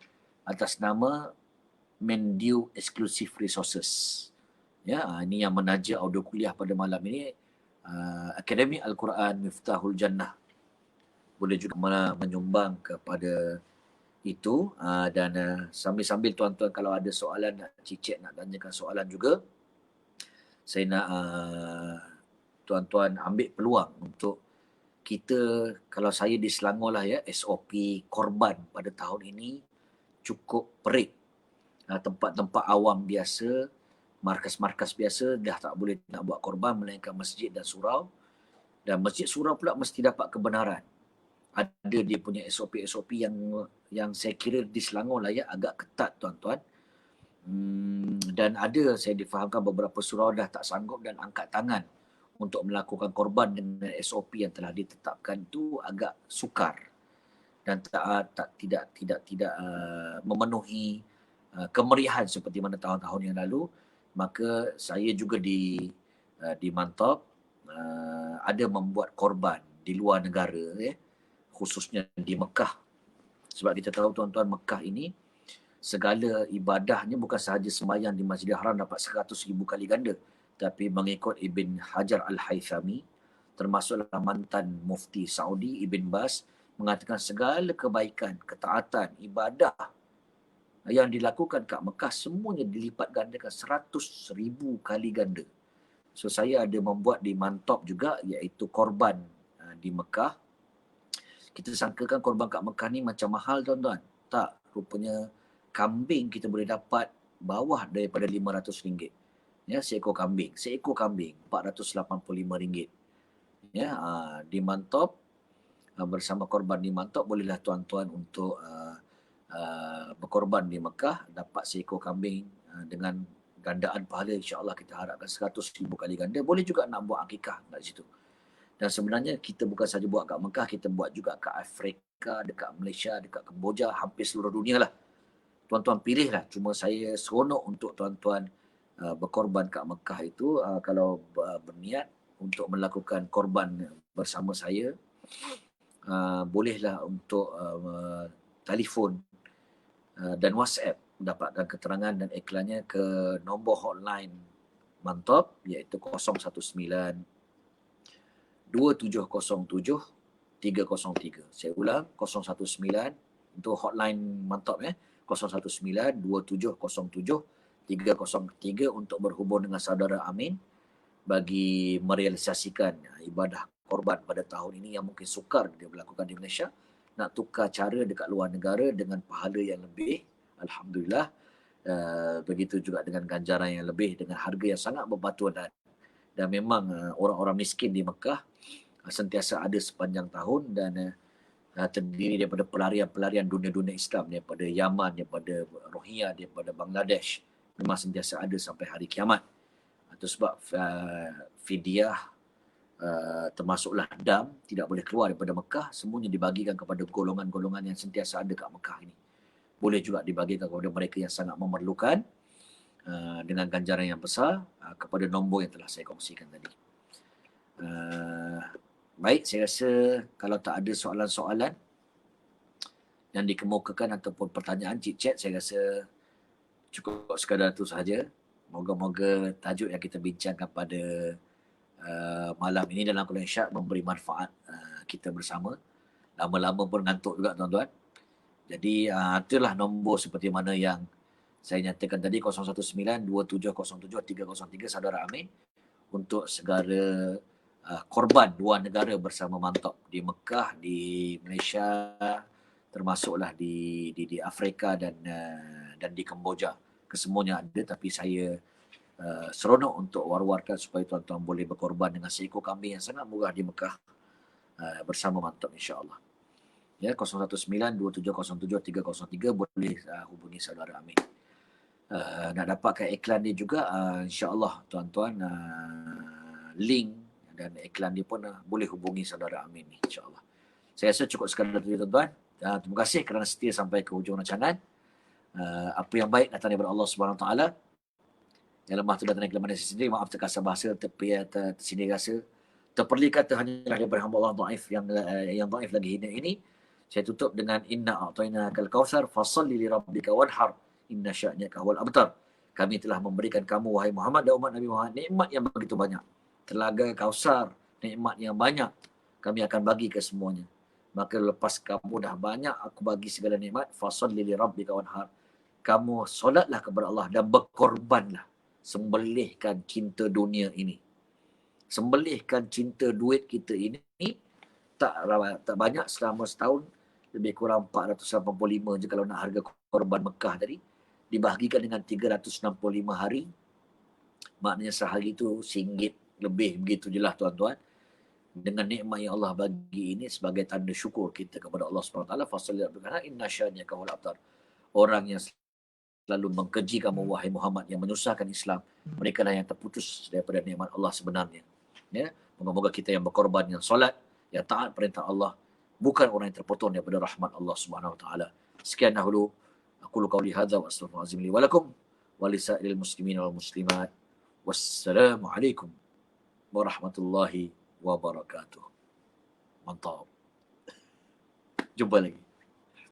[SPEAKER 2] atas nama Mendiu Exclusive Resources. Ya, ini yang menaja audio kuliah pada malam ini, Akademik Al-Quran Miftahul Jannah. Boleh juga menyumbang kepada itu, dan sambil-sambil tuan-tuan kalau ada soalan, nak cicit, nak tanyakan soalan juga, saya nak tuan-tuan ambil peluang untuk kita, kalau saya di Selangor lah ya, SOP korban pada tahun ini cukup perik. Tempat-tempat awam biasa, markas-markas biasa dah tak boleh nak buat korban melainkan masjid dan surau. Dan masjid surau pula mesti dapat kebenaran. Ada dia punya SOP-SOP yang saya kira di Selangor lah ya, agak ketat tuan-tuan. Dan ada, saya difahamkan beberapa surau dah tak sanggup dan angkat tangan untuk melakukan korban dengan SOP yang telah ditetapkan itu agak sukar dan tidak memenuhi kemeriahan seperti mana tahun-tahun yang lalu. Maka saya juga di Mantop ada membuat korban di luar negara, ya, khususnya di Mekah. Sebab kita tahu tuan-tuan, Mekah ini segala ibadahnya bukan sahaja sembahyang di Masjidil Haram dapat 100,000 kali ganda, tapi mengikut Ibn Hajar Al-Haythami, termasuklah mantan mufti Saudi Ibn Baz, mengatakan segala kebaikan, ketaatan, ibadah yang dilakukan kat Mekah semuanya dilipat gandakan 100,000 kali ganda. So saya ada membuat di Mantop juga, iaitu korban di Mekah. Kita sangkakan korban kat Mekah ni macam mahal tuan-tuan. Tak, rupanya kambing kita boleh dapat bawah daripada RM500. Ya, seekor kambing RM485. Ya, di Mantop, bersama korban di Mantop, bolehlah tuan-tuan untuk berkorban di Mekah, dapat seekor kambing dengan gandaan pahala, insya-Allah kita harapkan 100,000 kali ganda. Boleh juga nak buat akikah kat situ. Dan sebenarnya kita bukan saja buat kat Mekah, kita buat juga kat Afrika, dekat Malaysia, dekat Kemboja, hampir seluruh dunia lah. Tuan-tuan pilihlah. Cuma saya seronok untuk tuan-tuan berkorban kat Mekah itu. Kalau berniat untuk melakukan korban bersama saya, bolehlah untuk telefon dan WhatsApp dapatkan keterangan dan iklannya ke nombor hotline Mantop, iaitu 019 2707 303. Saya ulang, 019 untuk hotline Mantop ya, 019 2707 303 untuk berhubung dengan saudara Amin bagi merealisasikan ibadah korban pada tahun ini yang mungkin sukar dia berlakukan di Malaysia. Nak tukar cara dekat luar negara dengan pahala yang lebih, alhamdulillah. Begitu juga dengan ganjaran yang lebih dengan harga yang sangat berbatuan. Dan memang orang-orang miskin di Mekah sentiasa ada sepanjang tahun, dan terdiri daripada pelarian-pelarian dunia-dunia Islam daripada Yaman, daripada Rohingya, daripada Bangladesh, memang sentiasa ada sampai hari kiamat. Itu sebab fidyah termasuklah dam tidak boleh keluar daripada Mekah, semuanya dibagikan kepada golongan-golongan yang sentiasa ada kat Mekah ini. Boleh juga dibagikan kepada mereka yang sangat memerlukan dengan ganjaran yang besar kepada nombor yang telah saya kongsikan tadi. Baik, saya rasa kalau tak ada soalan-soalan yang dikemukakan ataupun pertanyaan chat, saya rasa cukup sekadar itu sahaja. Moga-moga tajuk yang kita bincangkan pada malam ini dalam Kuliah Isyak memberi manfaat kita bersama. Lama-lama pun ngantuk juga tuan-tuan. Jadi itulah nombor seperti mana yang saya nyatakan tadi, 019-2707-303 saudara Amin, untuk segala korban dua negara bersama mantap di Mekah, di Malaysia, termasuklah di Afrika dan di Kemboja. Kesemuanya ada, tapi saya seronok untuk war-warkan supaya tuan-tuan boleh berkorban dengan seekor kambing yang sangat murah di Mekah bersama mantap, insya-Allah. Ya, 019-2707-303 boleh hubungi saudara Amin. Nak dapatkan iklan dia juga, insya-Allah tuan-tuan, link dan iklan dia pun boleh hubungi saudara Amin ni, insya-Allah. Saya rasa cukup sekadar itu tuan-tuan. Terima kasih kerana setia sampai ke hujung rancangan. Apa yang baik datang daripada Allah Subhanahu Wa Taala. Yang lemah tu datang dari kelemahan saya sendiri. Maaf terkasar bahasa, tersindir rasa. Terperli kata hanyalah daripada hamba Allah dhaif yang dhaif lagi hina ini. Saya tutup dengan inna a'tainakal kautsar fasalli li rabbika wanhar inna sya'naka huwal abtar. Kami telah memberikan kamu wahai Muhammad dan umat Nabi Muhammad nikmat yang begitu banyak. Telaga Kausar, nikmat yang banyak kami akan bagi ke semuanya. Maka lepas kamu dah banyak aku bagi segala nikmat, fasalli li rabbika wanhar. Kamu solatlah kepada Allah dan berkorbanlah. Sembelihkan cinta dunia ini. Sembelihkan cinta duit kita ini tak banyak, selama setahun lebih kurang 485 je kalau nak harga korban Mekah tadi, dibahagikan dengan 365 hari, maknanya sehari itu RM1 lebih, begitu je lah tuan-tuan. Dengan nikmat yang Allah bagi ini sebagai tanda syukur kita kepada Allah SWT, fasalli rabbika inna syani'aka huwal abtar. Orang yang selalu mengkeji kamu wahai Muhammad, yang menyusahkan Islam, mereka lah yang terputus daripada nikmat Allah sebenarnya. Ya, moga-moga kita yang berkorban, yang solat, yang taat perintah Allah, bukan orang yang terpotong daripada rahmat Allah Subhanahu Wa Taala. Sekian dahulu aku qauli hadza wa astaghfirullahalazim li wa lakum wa lisairil muslimin wal muslimat. Wassalamualaikum warahmatullahi wabarakatuh. Mantap. Jumpa lagi.